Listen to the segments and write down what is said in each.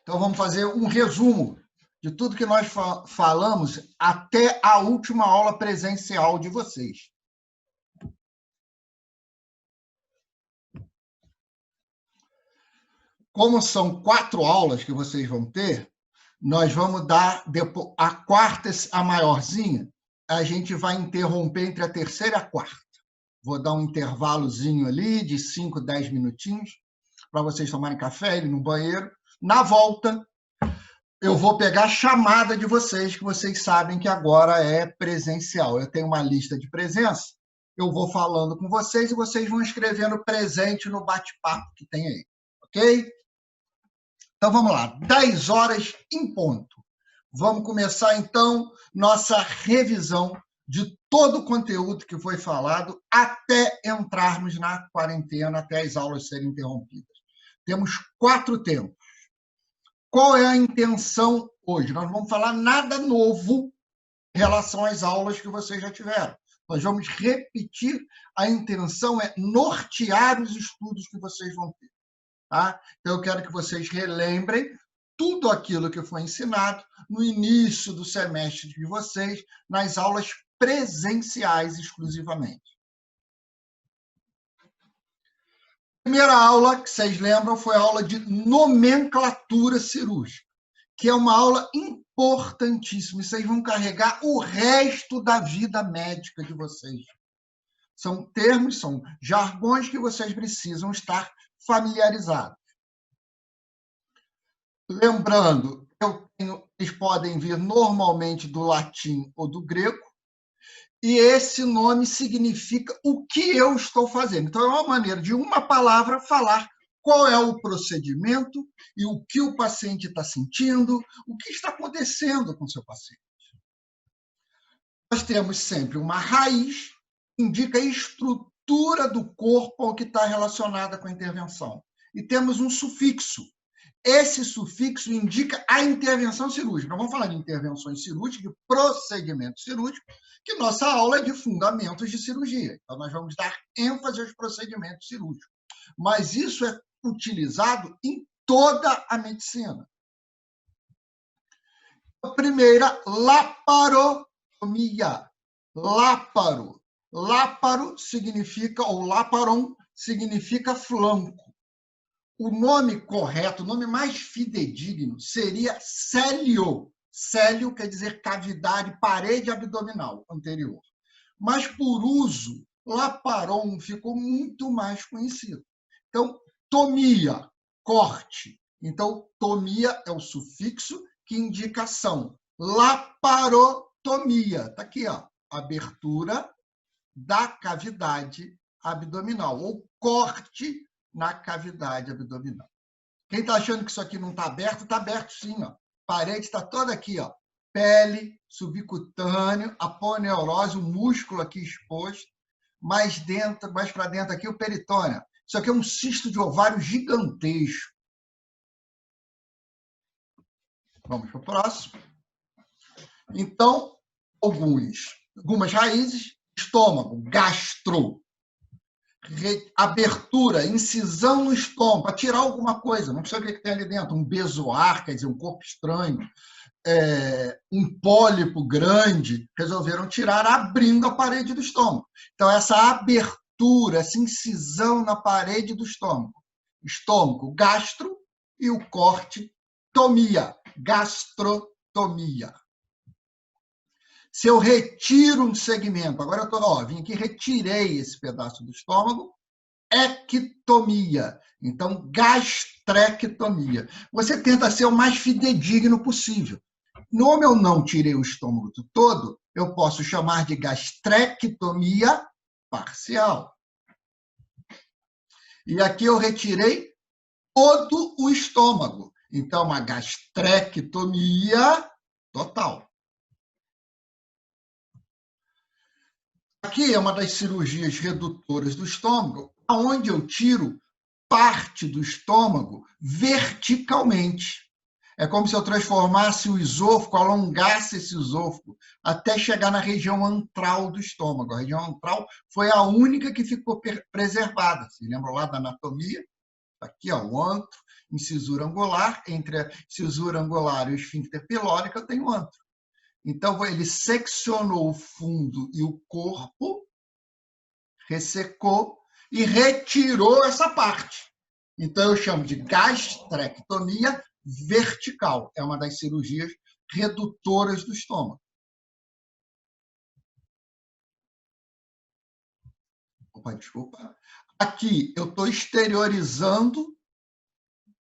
Então, vamos fazer um resumo de tudo que nós falamos até a última aula presencial de vocês. Como são 4 aulas que vocês vão ter, nós vamos dar depois, a quarta, a maiorzinha, a gente vai interromper entre a terceira e a quarta. Vou dar um intervalozinho ali de 5, 10 minutinhos para vocês tomarem café, ir no banheiro. Na volta, eu vou pegar a chamada de vocês, que vocês sabem que agora é presencial. Eu tenho uma lista de presença, eu vou falando com vocês e vocês vão escrevendo presente no bate-papo que tem aí, ok? Então, vamos lá, 10 horas em ponto. Vamos começar, então, nossa revisão de todo o conteúdo que foi falado até entrarmos na quarentena, até as aulas serem interrompidas. Temos 4 tempos. Qual é a intenção hoje? Nós não vamos falar nada novo em relação às aulas que vocês já tiveram. Nós vamos repetir, a intenção é nortear os estudos que vocês vão ter. Tá? Então, eu quero que vocês relembrem tudo aquilo que foi ensinado no início do semestre de vocês, nas aulas presenciais exclusivamente. A primeira aula, que vocês lembram, foi a aula de nomenclatura cirúrgica, que é uma aula importantíssima. E vocês vão carregar o resto da vida médica de vocês. São termos, são jargões que vocês precisam estar familiarizados. Lembrando, eles podem vir normalmente do latim ou do grego, e esse nome significa o que eu estou fazendo. Então, é uma maneira de uma palavra falar qual é o procedimento e o que o paciente está sentindo, o que está acontecendo com o seu paciente. Nós temos sempre uma raiz que indica a estrutura do corpo ao que está relacionada com a intervenção. E temos um sufixo. Esse sufixo indica a intervenção cirúrgica. Nós vamos falar de intervenções cirúrgicas, de procedimentos cirúrgicos, que nossa aula é de fundamentos de cirurgia. Então, nós vamos dar ênfase aos procedimentos cirúrgicos. Mas isso é utilizado em toda a medicina. A primeira, laparotomia. Láparo. Láparo significa, ou laparon, significa flanco. O nome correto, o nome mais fidedigno, seria célio. Célio quer dizer cavidade, parede abdominal anterior. Mas, por uso, laparon ficou muito mais conhecido. Então, tomia, corte. Então, tomia é o sufixo que indica ação. Laparotomia. Está aqui, ó, abertura da cavidade abdominal, ou corte na cavidade abdominal. Quem está achando que isso aqui não está aberto sim. Ó. A parede está toda aqui, ó. Pele, subcutâneo, aponeurose, o músculo aqui exposto, mais para dentro aqui o peritônio. Isso aqui é um cisto de ovário gigantesco. Vamos para o próximo. Então, algumas raízes, estômago, gastro, abertura, incisão no estômago, para tirar alguma coisa, não sei o que tem ali dentro, um bezoar, quer dizer, um corpo estranho, um pólipo grande, resolveram tirar abrindo a parede do estômago. Então, essa abertura, essa incisão na parede do estômago, gastro, e o corte, tomia, gastrotomia. Se eu retiro um segmento, agora eu vim aqui, retirei esse pedaço do estômago, ectomia. Então, gastrectomia. Você tenta ser o mais fidedigno possível. Como eu não tirei o estômago todo, eu posso chamar de gastrectomia parcial. E aqui eu retirei todo o estômago. Então, uma gastrectomia total. Aqui é uma das cirurgias redutoras do estômago, onde eu tiro parte do estômago verticalmente. É como se eu transformasse o esôfago, alongasse esse esôfago, até chegar na região antral do estômago. A região antral foi a única que ficou preservada. Vocês lembram lá da anatomia? Aqui, ó, o antro. incisura angular, entre a cisura angular e o esfíncter pilórico, eu tenho antro. Então, ele seccionou o fundo e o corpo, ressecou e retirou essa parte. Então, eu chamo de gastrectomia vertical. É uma das cirurgias redutoras do estômago. Opa, desculpa. Aqui, eu estou exteriorizando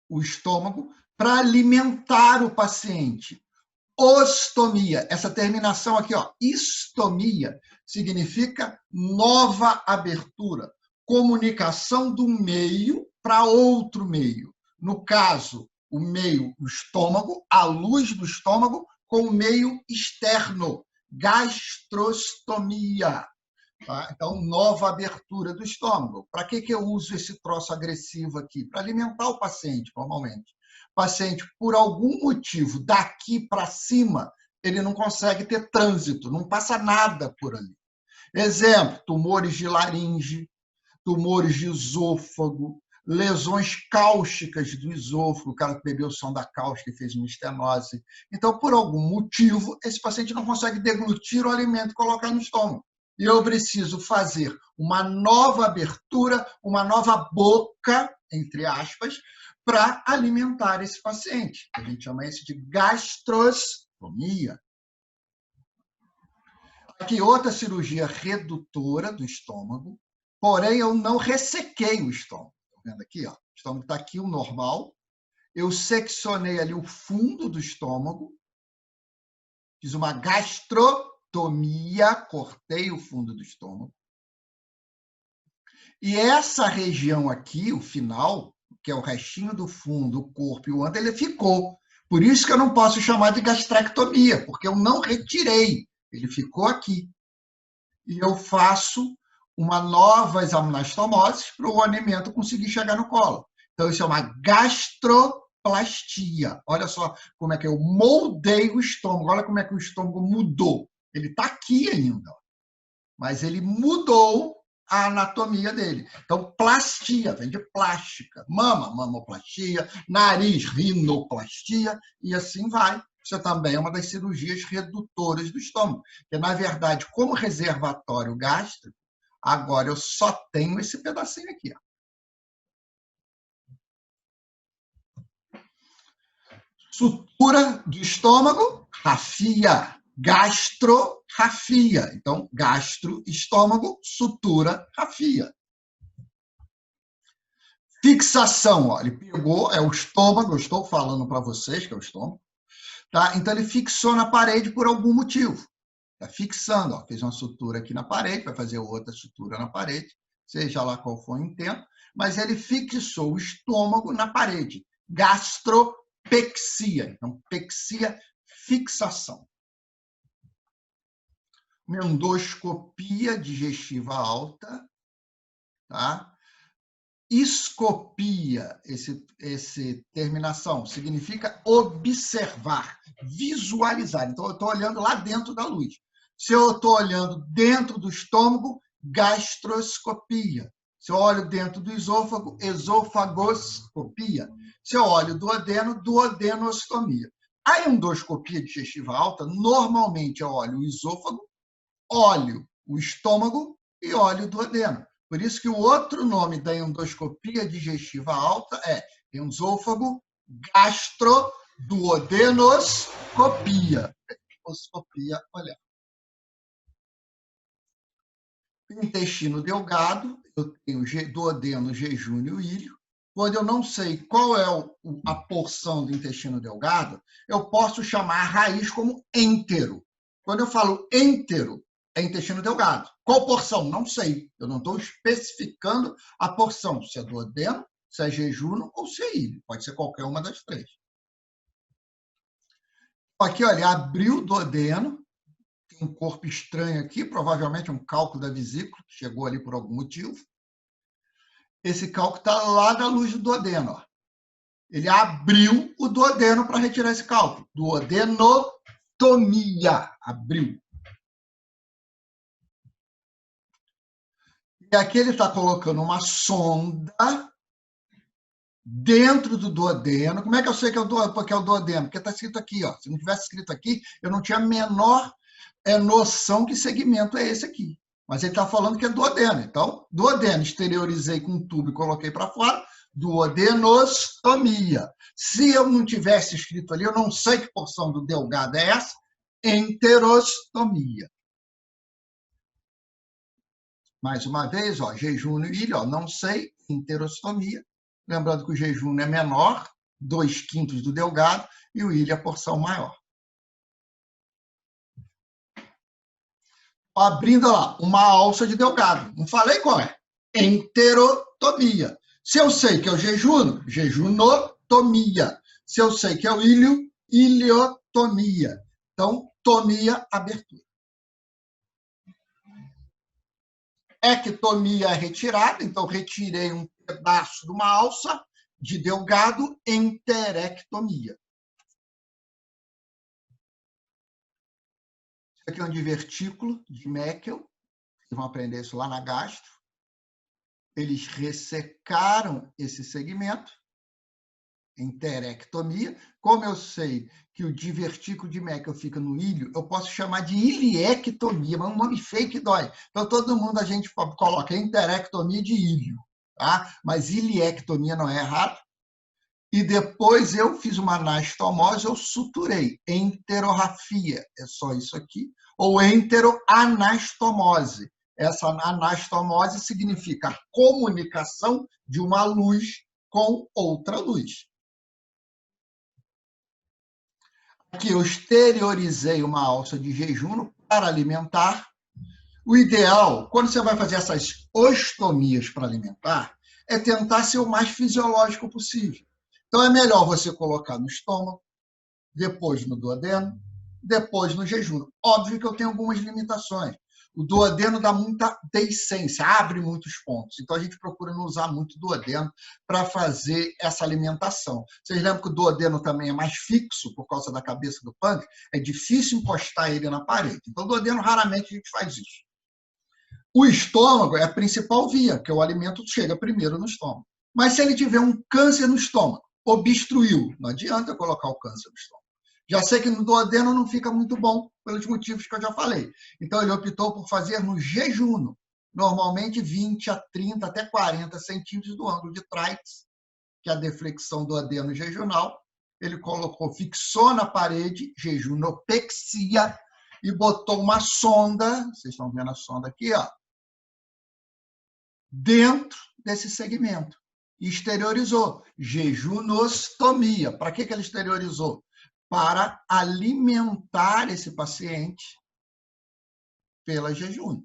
o estômago para alimentar o paciente. Ostomia, essa terminação aqui, ó, istomia, significa nova abertura, comunicação do meio para outro meio. No caso, o meio, o estômago, a luz do estômago com o meio externo, gastrostomia. Tá? Então, nova abertura do estômago. Para que eu uso esse troço agressivo aqui? Para alimentar o paciente, normalmente. O paciente, por algum motivo, daqui para cima, ele não consegue ter trânsito, não passa nada por ali. Exemplo, tumores de laringe, tumores de esôfago, lesões cáusticas do esôfago, o cara perdeu o som da cáustica e fez uma estenose. Então, por algum motivo, esse paciente não consegue deglutir o alimento e colocar no estômago. E eu preciso fazer uma nova abertura, uma nova boca, entre aspas, para alimentar esse paciente. A gente chama isso de gastrostomia. Aqui, outra cirurgia redutora do estômago, porém, eu não ressequei o estômago. Está vendo aqui? Ó? O estômago está aqui, o normal. Eu seccionei ali o fundo do estômago, fiz uma gastrotomia, cortei o fundo do estômago. E essa região aqui, o final, que é o restinho do fundo, o corpo e o ânus, ele ficou. Por isso que eu não posso chamar de gastrectomia, porque eu não retirei. Ele ficou aqui. E eu faço uma nova examinastomose para o alimento conseguir chegar no colo. Então, isso é uma gastroplastia. Olha só como é que eu moldei o estômago. Olha como é que o estômago mudou. Ele está aqui ainda, mas ele mudou a anatomia dele. Então, plastia, vem de plástica. Mama, mamoplastia. Nariz, rinoplastia. E assim vai. Isso também é uma das cirurgias redutoras do estômago. Porque, na verdade, como reservatório gástrico, agora eu só tenho esse pedacinho aqui. Ó. Sutura do estômago, rafia. Gastrorrafia. Então, gastro, estômago, sutura, rafia. Fixação, ó, ele pegou, é o estômago, eu estou falando para vocês que é o estômago. Tá? Então, ele fixou na parede por algum motivo. Está fixando, ó, fez uma sutura aqui na parede, vai fazer outra sutura na parede, seja lá qual for o intento, mas ele fixou o estômago na parede. Gastropexia. Então, pexia, fixação. Uma endoscopia digestiva alta, tá? Escopia, esse terminação, significa observar, visualizar. Então, eu estou olhando lá dentro da luz. Se eu estou olhando dentro do estômago, gastroscopia. Se eu olho dentro do esôfago, esofagoscopia. Se eu olho duodeno, duodenostomia. A endoscopia digestiva alta, normalmente eu olho o esôfago, olho o estômago e olho o duodeno. Por isso que o outro nome da endoscopia digestiva alta é esôfago gastroduodenoscopia. Endoscopia, olha. Intestino delgado, eu tenho duodeno, jejúnio e ilho. Quando eu não sei qual é a porção do intestino delgado, eu posso chamar a raiz como entero. Quando eu falo entero, é intestino delgado. Qual porção? Não sei. Eu não estou especificando a porção, se é duodeno, se é jejúnio ou se é ilho. Pode ser qualquer uma das três. Aqui, olha, abriu o duodeno, tem um corpo estranho aqui, provavelmente um cálculo da vesícula, que chegou ali por algum motivo. Esse cálculo está lá da luz do duodeno. Ó. Ele abriu o duodeno para retirar esse cálculo. Duodenotomia. Abriu. E aqui ele está colocando uma sonda dentro do duodeno. Como é que eu sei que é o duodeno? Porque está escrito aqui, ó. Se não tivesse escrito aqui, eu não tinha a menor noção que segmento é esse aqui. Mas ele está falando que é duodeno. Então, duodeno, exteriorizei com um tubo e coloquei para fora, duodenostomia. Se eu não tivesse escrito ali, eu não sei que porção do delgado é essa, enterostomia. Mais uma vez, ó, jejúnio e ilho, ó, não sei, enterostomia. Lembrando que o jejúnio é menor, 2/5 do delgado, e o ilho é a porção maior. Abrindo lá, uma alça de delgado. Não falei qual é. Enterotomia. Se eu sei que é o jejúnio, jejunotomia. Se eu sei que é o ilho, iliotomia. Então, tomia, abertura. Ectomia é retirada, então retirei um pedaço de uma alça de delgado, enterectomia. Isso aqui é um divertículo de Meckel, vocês vão aprender isso lá na gastro. Eles ressecaram esse segmento, enterectomia. Como eu sei que o divertículo de Meckel fica no ilho, eu posso chamar de iliectomia, mas é um nome feio que dói. Então, todo mundo, a gente coloca enterectomia de ilho, tá? Mas iliectomia não é errado. E depois eu fiz uma anastomose, eu suturei. Enterorrafia, é só isso aqui. Ou enteroanastomose. Essa anastomose significa a comunicação de uma luz com outra luz. Aqui eu exteriorizei uma alça de jejum para alimentar. O ideal, quando você vai fazer essas ostomias para alimentar, é tentar ser o mais fisiológico possível. Então, é melhor você colocar no estômago, depois no duodeno, depois no jejum. Óbvio que eu tenho algumas limitações. O duodeno dá muita deiscência, abre muitos pontos. Então, a gente procura não usar muito duodeno para fazer essa alimentação. Vocês lembram que o duodeno também é mais fixo por causa da cabeça do pâncreas? É difícil encostar ele na parede. Então, o duodeno, raramente a gente faz isso. O estômago é a principal via, que o alimento chega primeiro no estômago. Mas se ele tiver um câncer no estômago, obstruiu, não adianta eu colocar o câncer no estômago. Já sei que no duodeno não fica muito bom, pelos motivos que eu já falei. Então, ele optou por fazer no jejum, normalmente 20 a 30, até 40 centímetros do ângulo de trás, que é a deflexão do adeno jejunal. Ele colocou, fixou na parede, jejunopexia, e botou uma sonda, vocês estão vendo a sonda aqui, ó, dentro desse segmento. E exteriorizou. Jejunostomia. Para que ele exteriorizou? Para alimentar esse paciente pela jejum.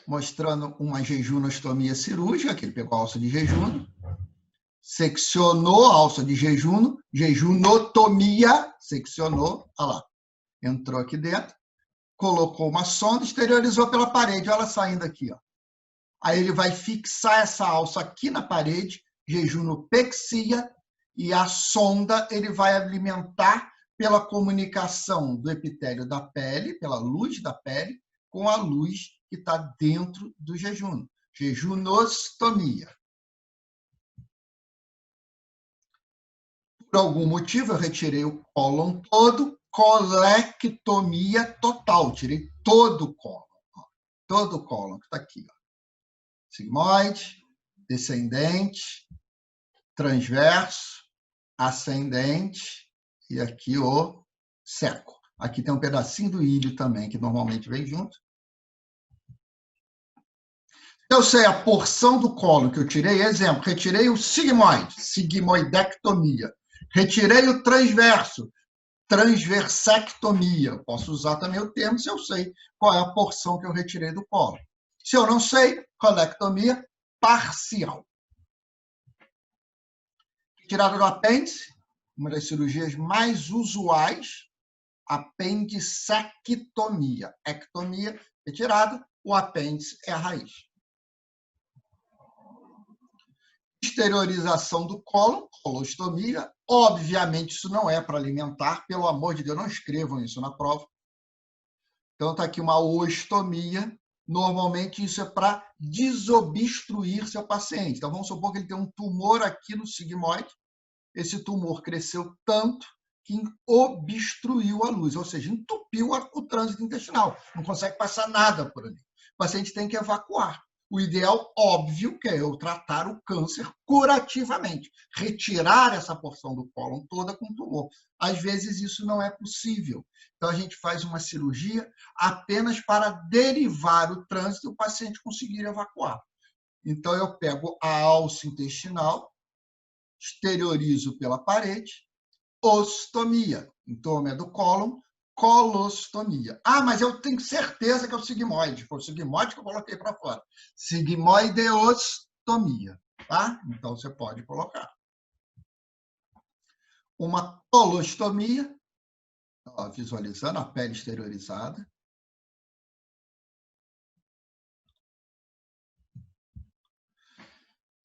Mostrando uma jejunostomia cirúrgica, que ele pegou a alça de jejum, seccionou a alça de jejum, jejunotomia, seccionou, olha lá, entrou aqui dentro, colocou uma sonda, exteriorizou pela parede, olha ela saindo aqui, ó. Aí ele vai fixar essa alça aqui na parede, jejunopexia, e a sonda ele vai alimentar pela comunicação do epitélio da pele, pela luz da pele, com a luz que está dentro do jejum. Jejunostomia. Por algum motivo, eu retirei o cólon todo, colectomia total. Tirei todo o cólon. Todo o cólon que está aqui. Ó. Sigmoide, descendente, transverso, ascendente e aqui o seco. Aqui tem um pedacinho do ilho também, que normalmente vem junto. Eu sei a porção do colo que eu tirei, exemplo, retirei o sigmoide, sigmoidectomia. Retirei o transverso, transversectomia. Eu posso usar também o termo se eu sei qual é a porção que eu retirei do colo. Se eu não sei, colectomia parcial. Retirada do apêndice, uma das cirurgias mais usuais, apendicectomia. Ectomia, retirada, o apêndice é a raiz. Exteriorização do cólon, colostomia. Obviamente, isso não é para alimentar, pelo amor de Deus, não escrevam isso na prova. Então, está aqui uma ostomia, Normalmente, isso é para desobstruir seu paciente. Então, vamos supor que ele tem um tumor aqui no sigmoide. Esse tumor cresceu tanto que obstruiu a luz, ou seja, entupiu o trânsito intestinal. Não consegue passar nada por ali. O paciente tem que evacuar. O ideal, óbvio, que é eu tratar o câncer curativamente, retirar essa porção do cólon toda com tumor. Às vezes isso não é possível. Então a gente faz uma cirurgia apenas para derivar o trânsito e o paciente conseguir evacuar. Então eu pego a alça intestinal, exteriorizo pela parede, ostomia. Entoma do cólon, colostomia. Ah, mas eu tenho certeza que é o sigmoide. Foi o sigmoide que eu coloquei para fora. Sigmoideostomia. Tá? Então, você pode colocar. Uma colostomia, ó, visualizando a pele exteriorizada.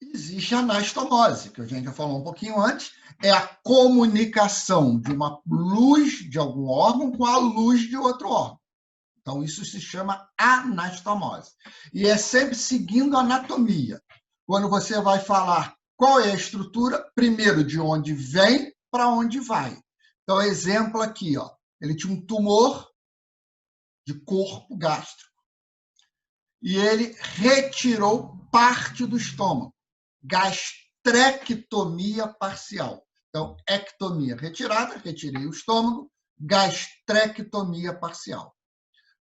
Existe a anastomose, que a gente já falou um pouquinho antes, é a comunicação de uma luz de algum órgão com a luz de outro órgão. Então, isso se chama anastomose. E é sempre seguindo a anatomia. Quando você vai falar qual é a estrutura, primeiro de onde vem para onde vai. Então, exemplo aqui, ó, ele tinha um tumor de corpo gástrico e ele retirou parte do estômago. Gastrectomia parcial. Então, ectomia retirada, retirei o estômago, gastrectomia parcial.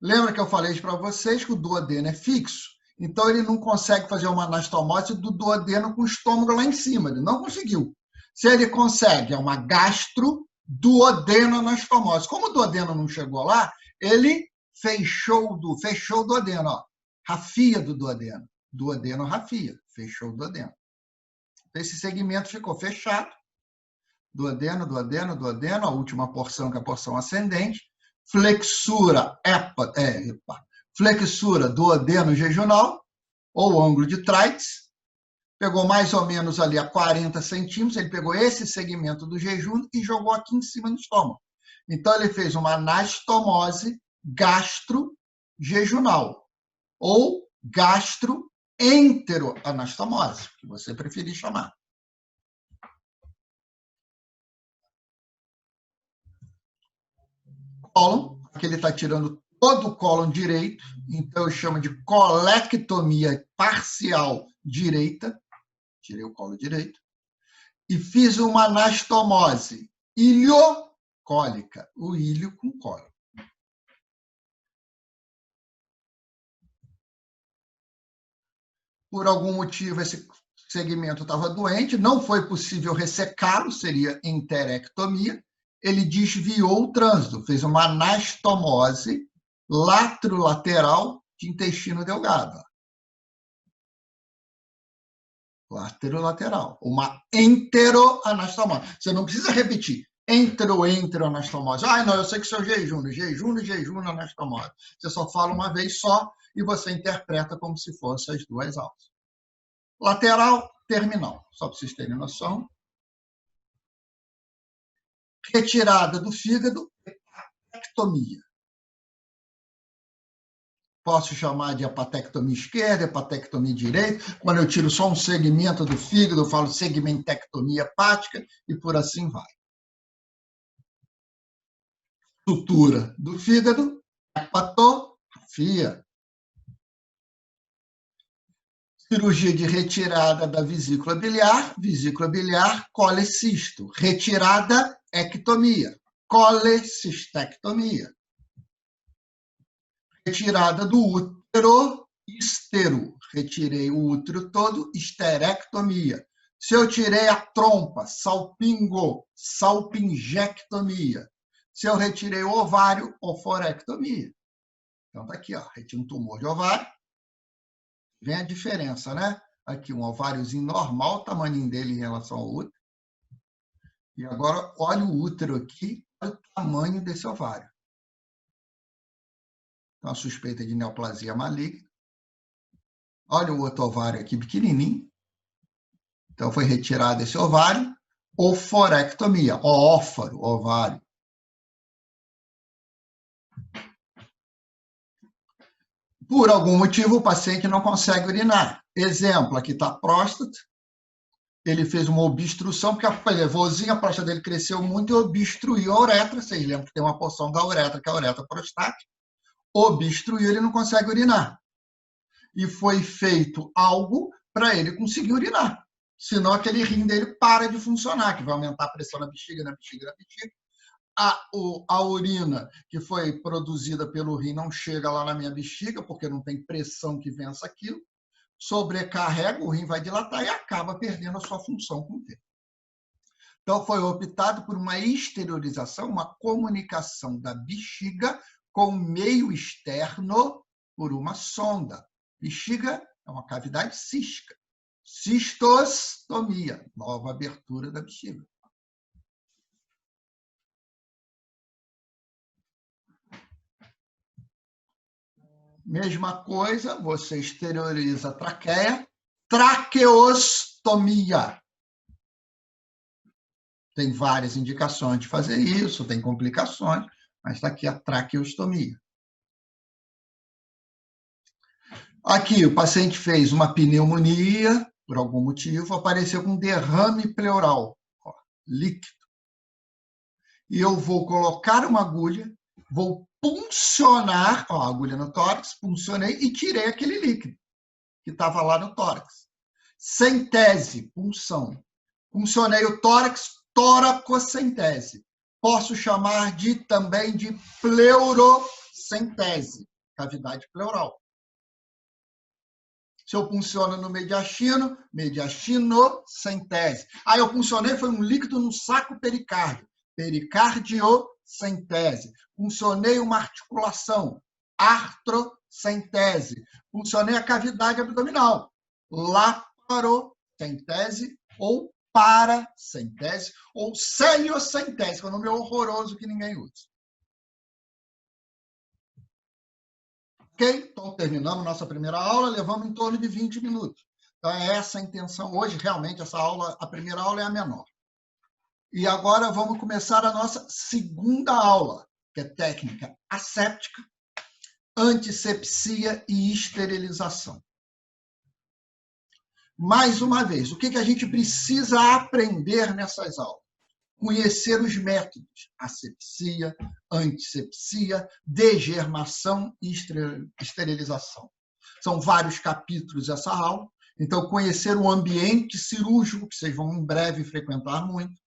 Lembra que eu falei para vocês que o duodeno é fixo? Então, ele não consegue fazer uma anastomose do duodeno com o estômago lá em cima. Ele não conseguiu. Se ele consegue, é uma gastro-duodeno-anastomose. Como o duodeno não chegou lá, ele fechou o duodeno. Ó. Rafia do duodeno. Duodeno-rafia. Fechou o duodeno. Esse segmento ficou fechado. Duodeno, duodeno, duodeno. A última porção, que é a porção ascendente. Flexura flexura duodeno jejunal, ou ângulo de Treitz, pegou mais ou menos ali a 40 centímetros, ele pegou esse segmento do jejum e jogou aqui em cima no estômago. Então, ele fez uma anastomose gastro-jejunal, ou gastroenteroanastomose, que você preferir chamar. Cólon, que ele está tirando todo o cólon direito, então eu chamo de colectomia parcial direita, tirei o colo direito, e fiz uma anastomose iliocólica, o ilho com colo. Por algum motivo, esse segmento estava doente, não foi possível ressecá-lo, seria enterectomia, ele desviou o trânsito, fez uma anastomose laterolateral de intestino delgado. Laterolateral. Uma enteroanastomose. Você não precisa repetir. Enteroanastomose. Ah, não, eu sei que isso é jejum, anastomose. Você só fala uma vez só e você interpreta como se fossem as duas alças. Lateral, terminal. Só para vocês terem noção. Retirada do fígado, hepatectomia. Posso chamar de hepatectomia esquerda, hepatectomia direita. Quando eu tiro só um segmento do fígado, eu falo segmentectomia hepática e por assim vai. Sutura do fígado, hepatografia. Cirurgia de retirada da vesícula biliar, colecisto. Retirada, ectomia, colecistectomia. Retirada do útero, estero. Retirei o útero todo, esterectomia. Se eu tirei a trompa, salpingectomia. Se eu retirei o ovário, oforectomia. Então, tá aqui, ó, retiro um tumor de ovário. Vem a diferença, né? Aqui, um ováriozinho normal, o tamanho dele em relação ao útero. E agora, olha o útero aqui, olha o tamanho desse ovário. Então, a suspeita de neoplasia maligna. Olha o outro ovário aqui, pequenininho. Então, foi retirado esse ovário. Oforectomia, ófaro, ovário. Por algum motivo, o paciente não consegue urinar. Exemplo, aqui está a próstata. Ele fez uma obstrução, porque a vozinha, a próstata dele cresceu muito e obstruiu a uretra. Vocês lembram que tem uma porção da uretra, que é a uretra prostática. Obstruiu, ele não consegue urinar. E foi feito algo para ele conseguir urinar. Senão aquele rim dele para de funcionar, que vai aumentar a pressão na bexiga, na bexiga, na bexiga. A urina que foi produzida pelo rim não chega lá na minha bexiga, porque não tem pressão que vença aquilo. Sobrecarrega, o rim vai dilatar e acaba perdendo a sua função com o tempo. Então, foi optado por uma exteriorização, uma comunicação da bexiga com o meio externo por uma sonda. Bexiga é uma cavidade cística. Cistostomia, nova abertura da bexiga. Mesma coisa, você exterioriza a traqueia, traqueostomia. Tem várias indicações de fazer isso, tem complicações, mas está aqui a traqueostomia. Aqui, o paciente fez uma pneumonia, por algum motivo, apareceu com derrame pleural, ó, líquido. E eu vou colocar uma agulha, vou puncionar, ó, a agulha no tórax, puncionei e tirei aquele líquido que estava lá no tórax. Centese, punção. Puncionei o tórax, toracocentese. Posso chamar também de pleurocentese, cavidade pleural. Se eu punciono no mediastino, mediastinocentese. Aí eu puncionei, foi um líquido no saco pericárdio, pericardiocentese. Puncionei uma articulação, artrocentese. Puncionei a cavidade abdominal, laparocentese ou paracentese ou celiocentese, que é um nome horroroso que ninguém usa. Ok? Então, terminamos nossa primeira aula, levamos em torno de 20 minutos. Então, é essa a intenção hoje, realmente, essa aula, a primeira aula é a menor. E agora vamos começar a nossa segunda aula, que é técnica asséptica, antisepsia e esterilização. Mais uma vez, o que a gente precisa aprender nessas aulas? Conhecer os métodos, asepsia, antisepsia, degermação e esterilização. São vários capítulos essa aula, então conhecer o ambiente cirúrgico, que vocês vão em breve frequentar muito,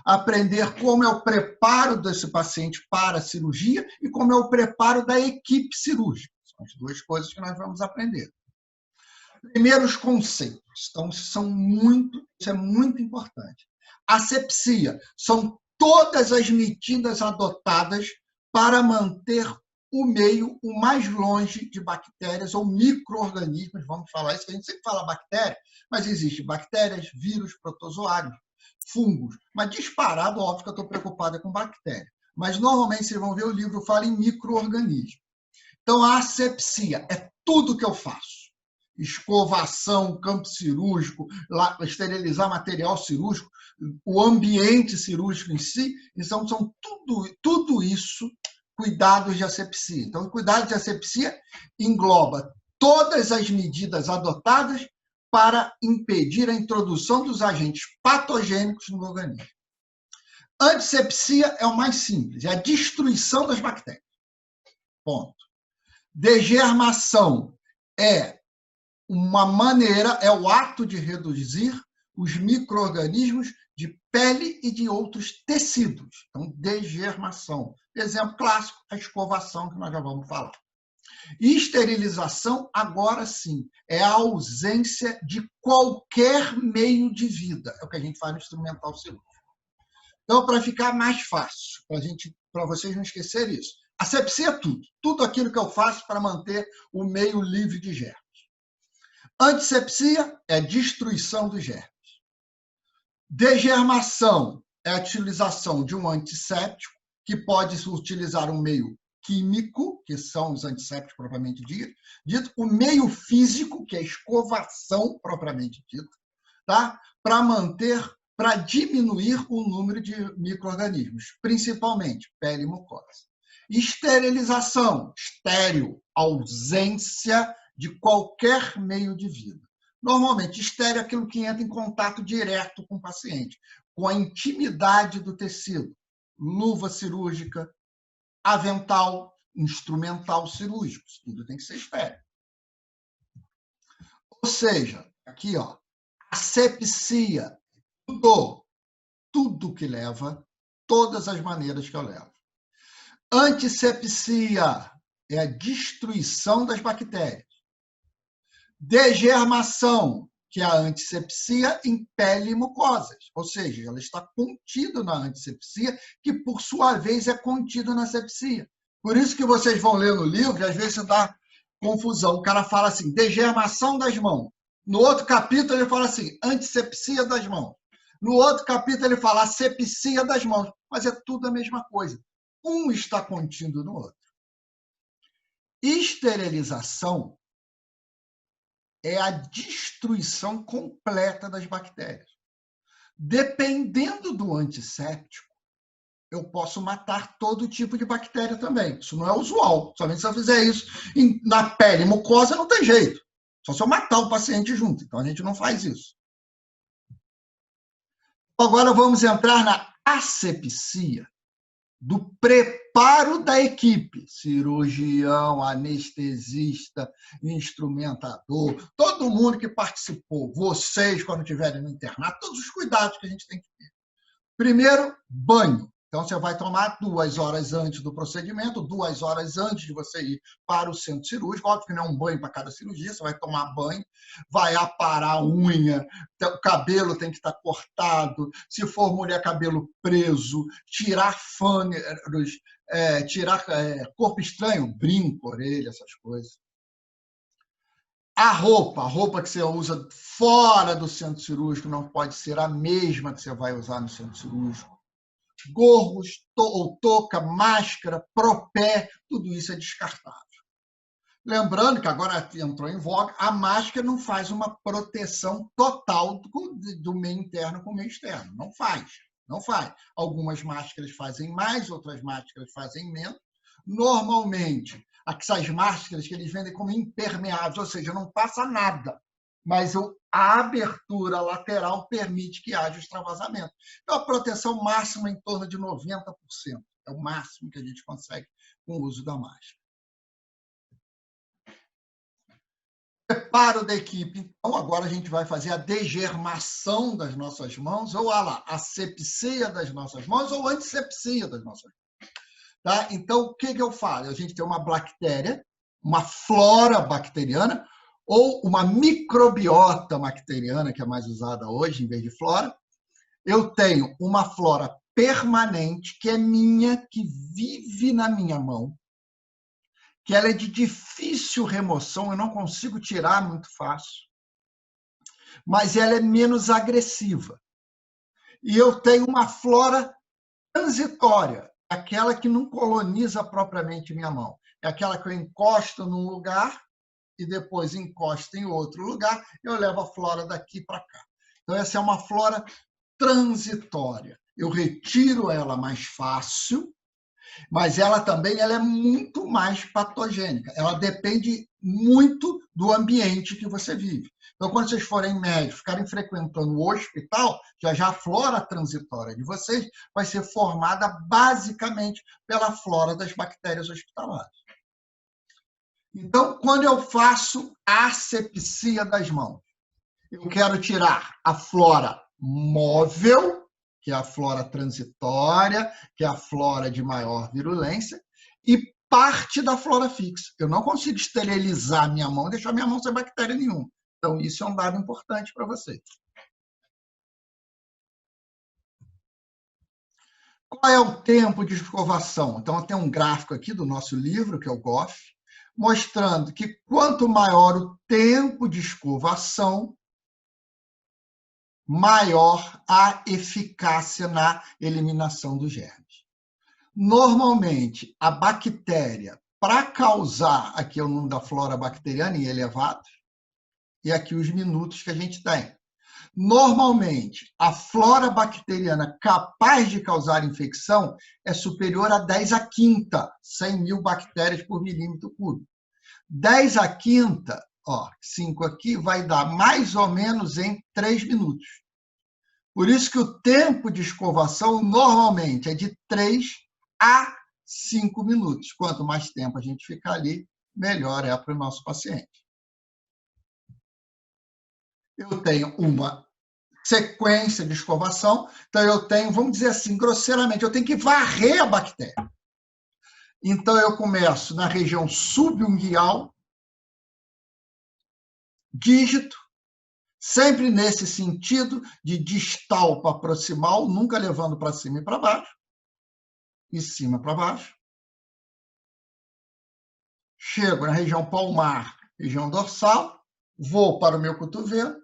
aprender como é o preparo desse paciente para a cirurgia e como é o preparo da equipe cirúrgica. São as duas coisas que nós vamos aprender. Primeiros conceitos, então isso é muito importante. Asepsia são todas as medidas adotadas para manter o meio o mais longe de bactérias ou micro-organismos, vamos falar isso, a gente sempre fala bactéria, mas existem bactérias, vírus, protozoários, fungos, mas disparado, óbvio que eu estou preocupada com bactéria. Mas normalmente vocês vão ver o livro fala em micro-organismos. Então a asepsia é tudo que eu faço. Escovação, campo cirúrgico, esterilizar material cirúrgico, o ambiente cirúrgico em si, então são tudo isso cuidados de asepsia. Então, o cuidado de asepsia engloba todas as medidas adotadas para impedir a introdução dos agentes patogênicos no organismo. Antisepsia é o mais simples, é a destruição das bactérias. Ponto. Degermação é uma maneira, é o ato de reduzir os micro-organismos de pele e de outros tecidos. Então, degermação. Exemplo clássico, a escovação, que nós já vamos falar. E esterilização, agora sim, é a ausência de qualquer meio de vida. É o que a gente faz no instrumental cirúrgico. Então, para ficar mais fácil, para vocês não esquecerem isso, asepsia é tudo. Tudo aquilo que eu faço para manter o meio livre de germes. Antisepsia é a destruição dos germes. Degermação é a utilização de um antisséptico, que pode utilizar um meio químico, que são os antissépticos propriamente dito, o meio físico, que é a escovação propriamente dita, tá? Para diminuir o número de micro-organismos, principalmente pele e mucosa. Esterilização, estéril, ausência de qualquer meio de vida. Normalmente, estéril é aquilo que entra em contato direto com o paciente, com a intimidade do tecido. Luva cirúrgica, avental, instrumental cirúrgico, tudo tem que ser estéril. Ou seja, aqui, ó, asepsia, tudo que leva, todas as maneiras que eu levo. Antisepsia é a destruição das bactérias. Degermação, que é a antisepsia em pele e mucosas, ou seja, ela está contida na antisepsia, que por sua vez é contida na sepsia. Por isso que vocês vão ler no livro, e às vezes dá confusão. O cara fala assim, degermação das mãos. No outro capítulo ele fala assim, antisepsia das mãos. No outro capítulo ele fala asepsia das mãos. Mas é tudo a mesma coisa. Um está contido no outro. Esterilização é a destruição completa das bactérias. Dependendo do antisséptico, eu posso matar todo tipo de bactéria também. Isso não é usual. Somente se eu fizer isso na pele mucosa, não tem jeito. Só se eu matar o paciente junto. Então, a gente não faz isso. Agora, vamos entrar na asepsia, do preparo da equipe. Cirurgião, anestesista, instrumentador, todo mundo que participou, vocês, quando estiverem no internato, todos os cuidados que a gente tem que ter. Primeiro, banho. Então, você vai tomar 2 horas antes do procedimento, 2 horas antes de você ir para o centro cirúrgico. Óbvio que não é um banho para cada cirurgia, você vai tomar banho, vai aparar a unha, o cabelo tem que estar cortado, se for mulher, cabelo preso, tirar fãs, tirar corpo estranho, brinco, orelha, essas coisas. A roupa que você usa fora do centro cirúrgico não pode ser a mesma que você vai usar no centro cirúrgico. Gorros, ou touca, máscara, propé, tudo isso é descartável. Lembrando que agora entrou em voga, a máscara não faz uma proteção total do meio interno com o meio externo. Não faz, não faz. Algumas máscaras fazem mais, outras máscaras fazem menos. Normalmente, essas máscaras que eles vendem como impermeáveis, ou seja, não passa nada, mas a abertura lateral permite que haja extravasamento. Então, a proteção máxima é em torno de 90%. É o máximo que a gente consegue com o uso da máscara. Preparo da equipe. Então, agora a gente vai fazer a degermação das nossas mãos, ou a asepsia das nossas mãos, ou antisepsia das nossas mãos. Tá? Então, o que eu faço? A gente tem uma bactéria, uma flora bacteriana, ou uma microbiota bacteriana, que é mais usada hoje, em vez de flora. Eu tenho uma flora permanente, que é minha, que vive na minha mão, que ela é de difícil remoção, eu não consigo tirar muito fácil, mas ela é menos agressiva. E eu tenho uma flora transitória, aquela que não coloniza propriamente minha mão. É aquela que eu encosto num lugar e depois encosto em outro lugar, eu levo a flora daqui para cá. Então, essa é uma flora transitória. Eu retiro ela mais fácil, mas ela também é muito mais patogênica. Ela depende muito do ambiente que você vive. Então, quando vocês forem médicos, ficarem frequentando o hospital, já a flora transitória de vocês vai ser formada basicamente pela flora das bactérias hospitalares. Então, quando eu faço a asepsia das mãos, eu quero tirar a flora móvel, que é a flora transitória, que é a flora de maior virulência, e parte da flora fixa. Eu não consigo esterilizar minha mão, deixar minha mão sem bactéria nenhuma. Então, isso é um dado importante para vocês. Qual é o tempo de escovação? Então, eu tenho um gráfico aqui do nosso livro, que é o GOF, mostrando que quanto maior o tempo de escovação, maior a eficácia na eliminação dos germes. Normalmente, a bactéria, para causar, aqui é o número da flora bacteriana em elevado, e aqui os minutos que a gente tem. Normalmente, a flora bacteriana capaz de causar infecção é superior a 10 à quinta, 100 mil bactérias por milímetro cúbico. 10 à quinta, 5 aqui, vai dar mais ou menos em 3 minutos. Por isso que o tempo de escovação normalmente é de 3 a 5 minutos. Quanto mais tempo a gente ficar ali, melhor é para o nosso paciente. Eu tenho uma sequência de escovação, então eu tenho, vamos dizer assim, grosseiramente, eu tenho que varrer a bactéria. Então eu começo na região subunguial, dígito, sempre nesse sentido de distal para proximal, nunca levando para cima e para baixo, e cima para baixo. Chego na região palmar, região dorsal, vou para o meu cotovelo,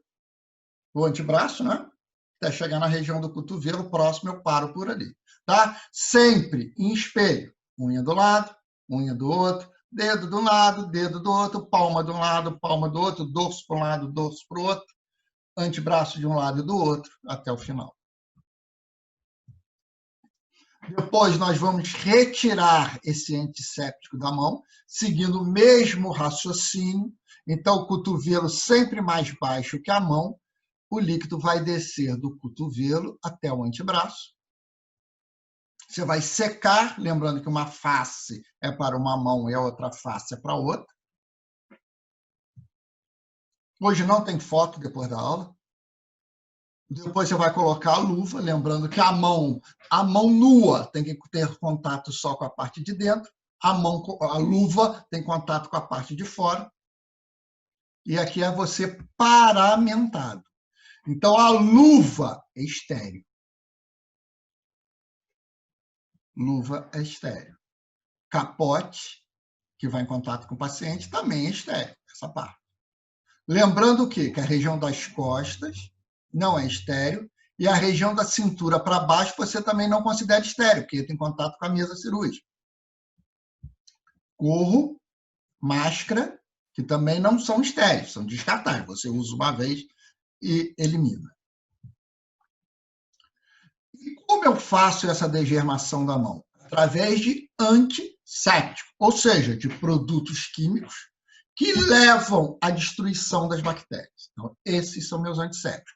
o antebraço, né? Até chegar na região do cotovelo, próximo eu paro por ali, tá? Sempre em espelho, unha do lado, unha do outro, dedo de um lado, dedo do outro, palma de um lado, palma do outro, dorso para um lado, dorso para o outro, antebraço de um lado e do outro, até o final. Depois nós vamos retirar esse antisséptico da mão, seguindo o mesmo raciocínio. Então, o cotovelo sempre mais baixo que a mão, o líquido vai descer do cotovelo até o antebraço. Você vai secar, lembrando que uma face é para uma mão e a outra face é para outra. Hoje não tem foto depois da aula. Depois você vai colocar a luva, lembrando que a mão nua tem que ter contato só com a parte de dentro, a luva tem contato com a parte de fora. E aqui é você paramentado. Então, a luva é estéril. Luva é estéril. Capote, que vai em contato com o paciente, também é estéril, essa parte. Lembrando que a região das costas não é estéril, e a região da cintura para baixo você também não considera estéril, porque entra em contato com a mesa cirúrgica. Gorro, máscara, que também não são estéreis, são descartáveis. Você usa uma vez e elimina. E como eu faço essa degermação da mão? Através de antisséptico, ou seja, de produtos químicos que levam à destruição das bactérias. Então, esses são meus antissépticos.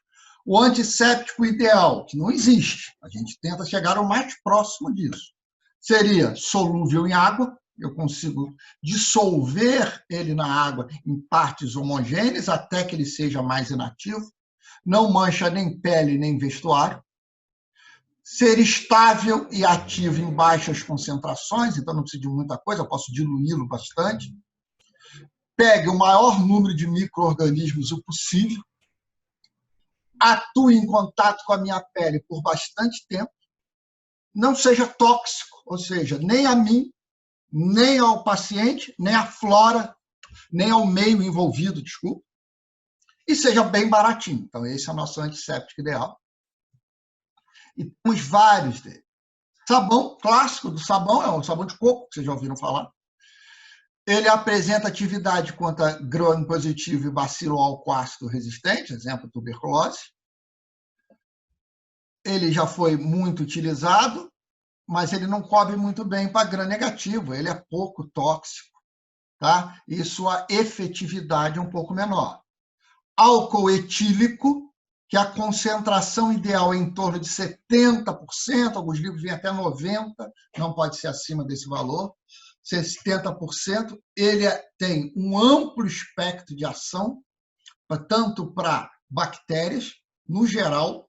O antisséptico ideal, que não existe, a gente tenta chegar ao mais próximo disso, seria solúvel em água, eu consigo dissolver ele na água em partes homogêneas até que ele seja mais inativo, não mancha nem pele nem vestuário, ser estável e ativo em baixas concentrações, então não preciso de muita coisa, eu posso diluí-lo bastante, pegue o maior número de micro-organismos o possível, atue em contato com a minha pele por bastante tempo, não seja tóxico, ou seja, nem a mim, nem ao paciente, nem à flora, nem ao meio envolvido, desculpa, e seja bem baratinho. Então, esse é o nosso antisséptico ideal. E temos vários deles. Sabão, clássico do sabão, é o sabão de coco, que vocês já ouviram falar. Ele apresenta atividade contra gram-positivo e bacilo alcoácido resistente, exemplo, tuberculose. Ele já foi muito utilizado, mas ele não cobre muito bem para gram-negativo, ele é pouco tóxico, tá? E sua efetividade é um pouco menor. Álcool etílico, que a concentração ideal é em torno de 70%, alguns livros vêm até 90%, não pode ser acima desse valor. 70%, ele tem um amplo espectro de ação, tanto para bactérias, no geral,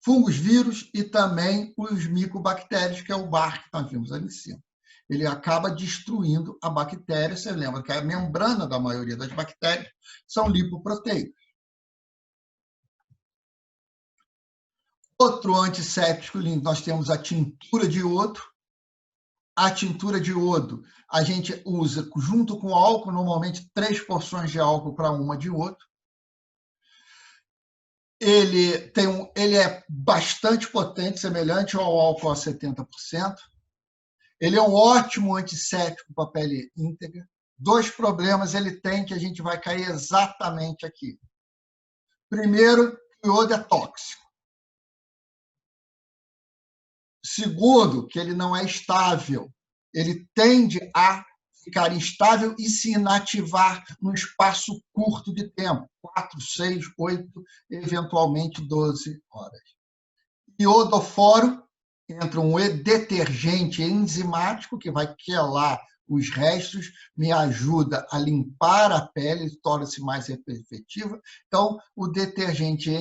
fungos, vírus e também os micobactérias, que é o bar que nós vimos ali em cima. Ele acaba destruindo a bactéria. Você lembra que a membrana da maioria das bactérias são lipoproteicos. Outro antisséptico lindo, nós temos a tintura de iodo. A tintura de iodo a gente usa junto com álcool, normalmente 3 porções de álcool para uma de iodo. Ele é bastante potente, semelhante ao álcool a 70%. Ele é um ótimo antisséptico para a pele íntegra. 2 problemas ele tem que a gente vai cair exatamente aqui. Primeiro, o iodo é tóxico. Segundo, que ele não é estável. Ele tende a ficar instável e se inativar num espaço curto de tempo, 4, 6, 8, eventualmente 12 horas. Iodoforo entra um detergente enzimático que vai quelar os restos, me ajuda a limpar a pele, torna-se mais efetiva. Então, o detergente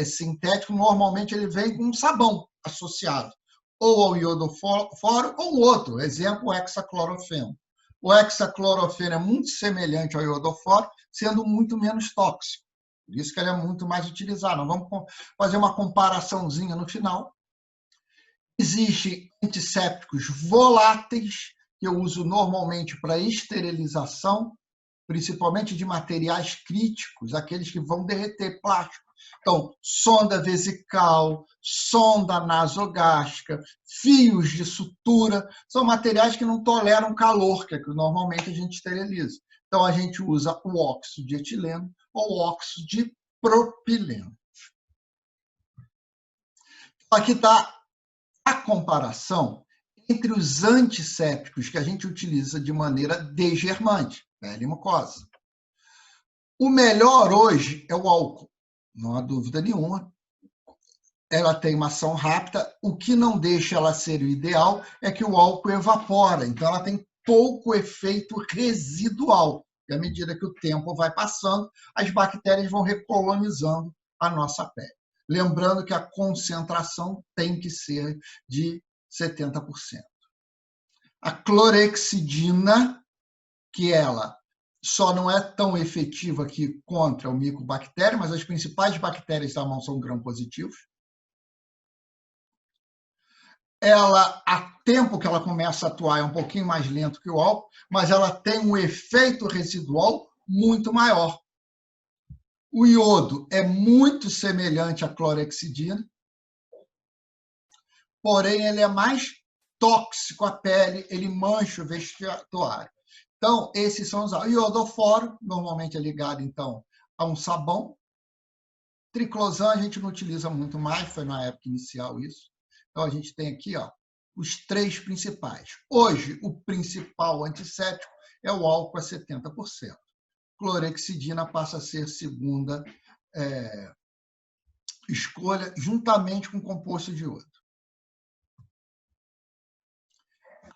sintético, normalmente, ele vem com um sabão associado, ou ao iodoforo ou outro, exemplo, o hexaclorofeno. O hexaclorofeno é muito semelhante ao iodoforo, sendo muito menos tóxico. Por isso que ele é muito mais utilizado. Nós vamos fazer uma comparaçãozinha no final. Existem antissépticos voláteis, que eu uso normalmente para esterilização, principalmente de materiais críticos, aqueles que vão derreter plástico. Então, sonda vesical, sonda nasogástrica, fios de sutura, são materiais que não toleram calor, que é que normalmente a gente esteriliza. Então, a gente usa o óxido de etileno ou óxido de propileno. Aqui está a comparação entre os antissépticos que a gente utiliza de maneira desgermante, pele e mucosa. O melhor hoje é o álcool, não há dúvida nenhuma. Ela tem uma ação rápida, o que não deixa ela ser o ideal é que o álcool evapora, então ela tem pouco efeito residual. E à medida que o tempo vai passando, as bactérias vão recolonizando a nossa pele. Lembrando que a concentração tem que ser de 70%. A clorexidina, que ela só não é tão efetiva aqui contra o micobactério, mas as principais bactérias da mão são gram-positivos. Ela, a tempo que ela começa a atuar, é um pouquinho mais lento que o álcool, mas ela tem um efeito residual muito maior. O iodo é muito semelhante à clorexidina, porém ele é mais tóxico à pele, ele mancha o vestuário. Então, esses são os... O iodoforo, normalmente é ligado, então, a um sabão. Triclosan a gente não utiliza muito mais, foi na época inicial isso. Então, a gente tem aqui os 3 principais. Hoje, o principal antisséptico é o álcool a 70%. Clorexidina passa a ser segunda escolha, juntamente com o composto de iodo.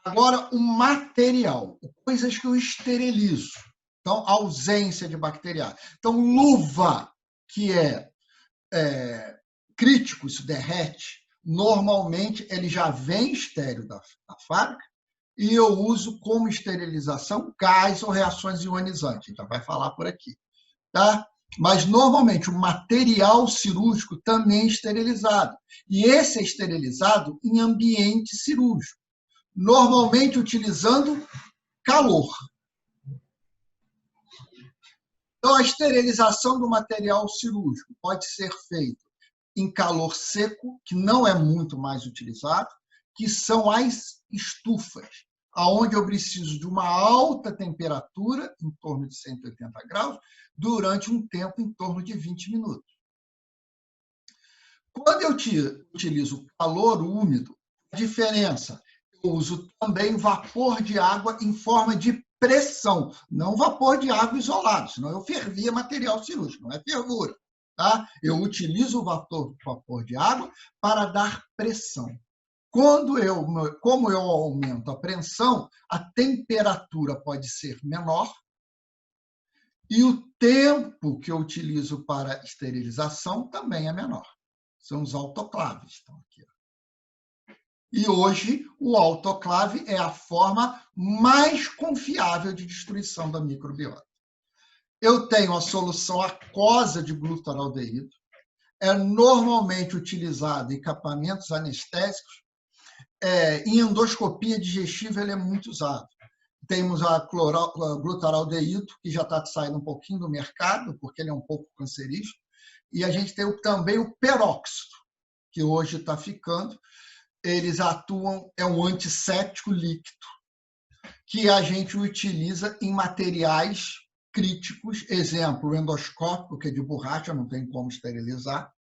Agora, o material, coisas que eu esterilizo. Então, ausência de bacteriais. Então, luva, que é crítico, isso derrete, normalmente ele já vem estéril da fábrica e eu uso como esterilização gás ou reações ionizantes. Então, vai falar por aqui. Tá? Mas, normalmente, o material cirúrgico também é esterilizado. E esse é esterilizado em ambiente cirúrgico, normalmente utilizando calor. Então, a esterilização do material cirúrgico pode ser feita em calor seco, que não é muito mais utilizado, que são as estufas, onde eu preciso de uma alta temperatura, em torno de 180 graus, durante um tempo em torno de 20 minutos. Quando eu utilizo calor úmido, a diferença, eu uso também vapor de água em forma de pressão, não vapor de água isolado, senão eu fervia material cirúrgico, não é fervura. Tá? Eu utilizo o vapor de água para dar pressão. Como eu aumento a pressão, a temperatura pode ser menor e o tempo que eu utilizo para esterilização também é menor. São os autoclaves. Estão aqui. E hoje, o autoclave é a forma mais confiável de destruição da microbiota. Eu tenho a solução aquosa de glutaraldeído, é normalmente utilizado em equipamentos anestésicos, em endoscopia digestiva ele é muito usado. Temos a glutaraldeído, que já está saindo um pouquinho do mercado, porque ele é um pouco cancerígeno, e a gente tem também o peróxido, que hoje está ficando. Eles atuam, é um antisséptico líquido, que a gente utiliza em materiais críticos, exemplo, o endoscópio, que é de borracha, não tem como esterilizar,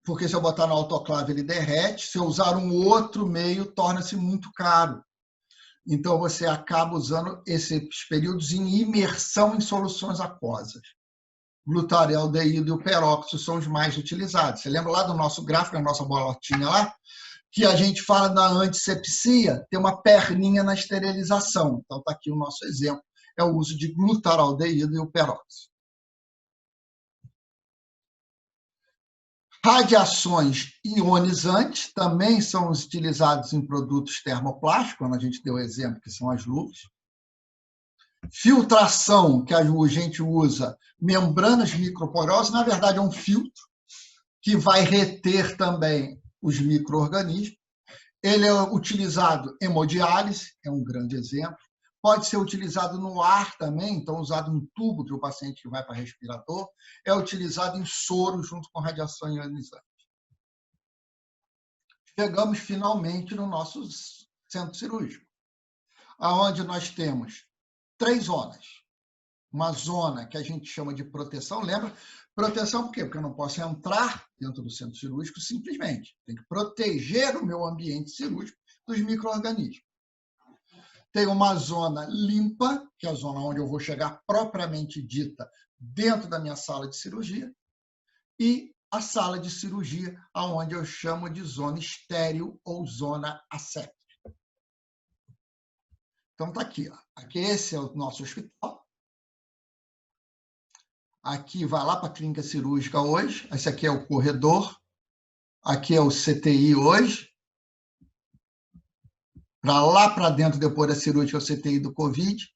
porque se eu botar no autoclave ele derrete, se eu usar um outro meio, torna-se muito caro. Então, você acaba usando esses períodos em imersão em soluções aquosas. Glutaraldeído e o peróxido são os mais utilizados. Você lembra lá do nosso gráfico, da nossa bolotinha lá? Que a gente fala da antisepsia, tem uma perninha na esterilização. Então, está aqui o nosso exemplo, é o uso de glutaraldeído e o peróxido. Radiações ionizantes também são utilizados em produtos termoplásticos, quando a gente deu o exemplo, que são as luvas. Filtração, que a gente usa membranas microporosas, na verdade é um filtro que vai reter também os micro-organismos. Ele é utilizado em hemodiálise, é um grande exemplo. Pode ser utilizado no ar também, então usado em tubo que o paciente que vai para respirador. É utilizado em soro junto com radiação ionizante. Chegamos finalmente no nosso centro cirúrgico, onde nós temos 3 zonas. Uma zona que a gente chama de proteção, lembra? Proteção por quê? Porque eu não posso entrar dentro do centro cirúrgico simplesmente. Tem que proteger o meu ambiente cirúrgico dos micro-organismos. Tem uma zona limpa, que é a zona onde eu vou chegar propriamente dita dentro da minha sala de cirurgia, e a sala de cirurgia, onde eu chamo de zona estéril ou zona asséptica. Então, está aqui. Ó. Aqui esse é o nosso hospital. Aqui vai lá para a clínica cirúrgica hoje. Esse aqui é o corredor. Aqui é o CTI hoje. Para lá para dentro, depois da cirúrgica, é o CTI do Covid.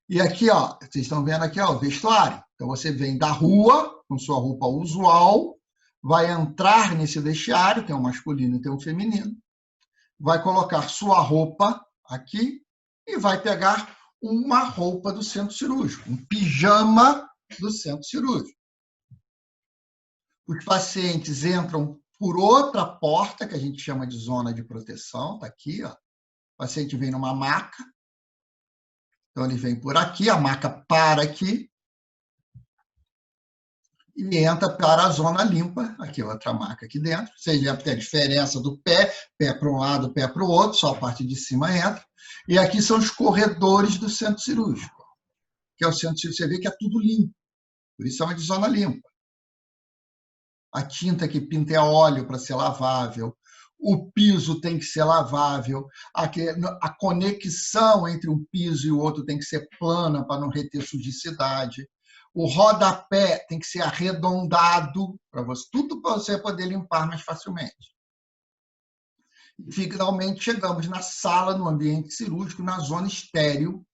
E aqui, ó, vocês estão vendo aqui, ó, o vestuário. Então, você vem da rua, com sua roupa usual, vai entrar nesse vestiário, tem um masculino e tem um feminino, vai colocar sua roupa aqui e vai pegar uma roupa do centro cirúrgico, um pijama do centro cirúrgico. Os pacientes entram por outra porta, que a gente chama de zona de proteção, está aqui, ó. O paciente vem numa maca, então ele vem por aqui, a maca para aqui, e entra para a zona limpa, aqui outra maca aqui dentro. Vocês vê a diferença do pé para um lado, pé para o outro, só a parte de cima entra. E aqui são os corredores do centro cirúrgico, que é o centro cirúrgico, você vê que é tudo limpo, por isso chama de zona limpa. A tinta que pinta é a óleo para ser lavável, o piso tem que ser lavável, a conexão entre um piso e o outro tem que ser plana para não reter sujicidade. O rodapé tem que ser arredondado, tudo para você poder limpar mais facilmente. E, finalmente, chegamos na sala, no ambiente cirúrgico, na zona estéril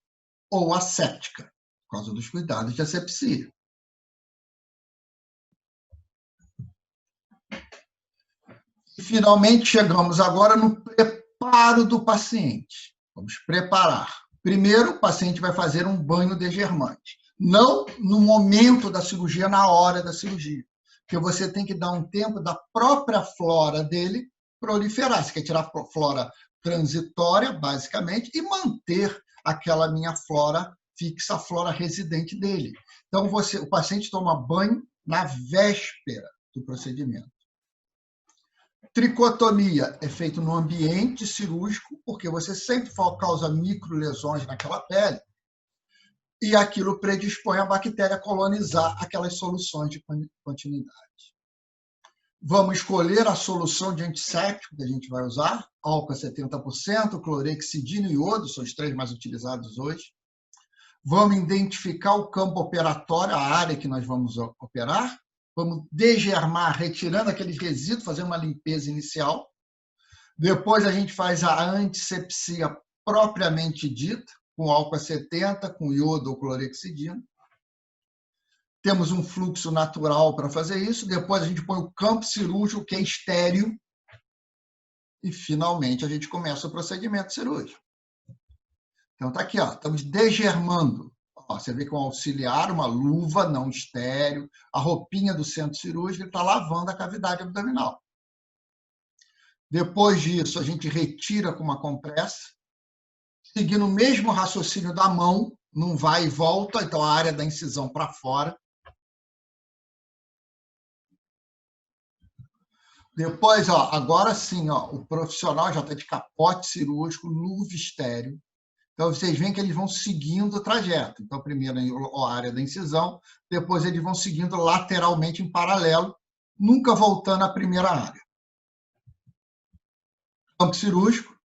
ou asséptica, por causa dos cuidados de asepsia. E, finalmente, chegamos agora no preparo do paciente. Vamos preparar. Primeiro, o paciente vai fazer um banho degermante. Não no momento da cirurgia, na hora da cirurgia. Porque você tem que dar um tempo da própria flora dele proliferar. Você quer tirar a flora transitória, basicamente, e manter aquela minha flora fixa, a flora residente dele. Então, o paciente toma banho na véspera do procedimento. Tricotomia é feito no ambiente cirúrgico, porque você sempre causa microlesões naquela pele, e aquilo predispõe a bactéria a colonizar aquelas soluções de continuidade. Vamos escolher a solução de antisséptico que a gente vai usar, álcool a 70%, clorexidina e iodo, são os 3 mais utilizados hoje. Vamos identificar o campo operatório, a área que nós vamos operar. Vamos degermar, retirando aqueles resíduos, fazer uma limpeza inicial. Depois a gente faz a antisepsia propriamente dita, com álcool a 70, com iodo ou clorexidina. Temos um fluxo natural para fazer isso. Depois a gente põe o campo cirúrgico, que é estéril. E, finalmente, a gente começa o procedimento cirúrgico. Então, está aqui, ó, estamos degermando. Ó, você vê com auxiliar, uma luva não estéril, a roupinha do centro cirúrgico, ele está lavando a cavidade abdominal. Depois disso, a gente retira com uma compressa, seguindo o mesmo raciocínio da mão, não vai e volta, então a área da incisão para fora. Depois, ó, agora sim, ó, o profissional já está de capote cirúrgico, luva estéreo. Então, vocês veem que eles vão seguindo o trajeto. Então, primeiro a área da incisão, depois eles vão seguindo lateralmente em paralelo, nunca voltando à primeira área. Campo cirúrgico,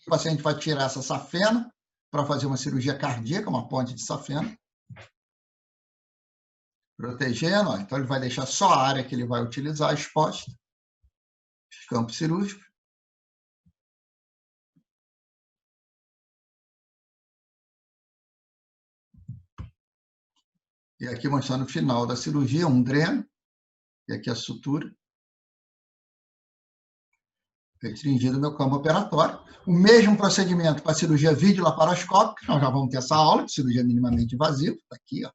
o paciente vai tirar essa safena para fazer uma cirurgia cardíaca, uma ponte de safena. Protegendo, ó, então ele vai deixar só a área que ele vai utilizar exposta. Campo cirúrgico. E aqui mostrando o final da cirurgia, um dreno. E aqui a sutura. Restringido o meu campo operatório. O mesmo procedimento para a cirurgia videolaparoscópica, nós já vamos ter essa aula de cirurgia minimamente invasiva, está aqui, ó,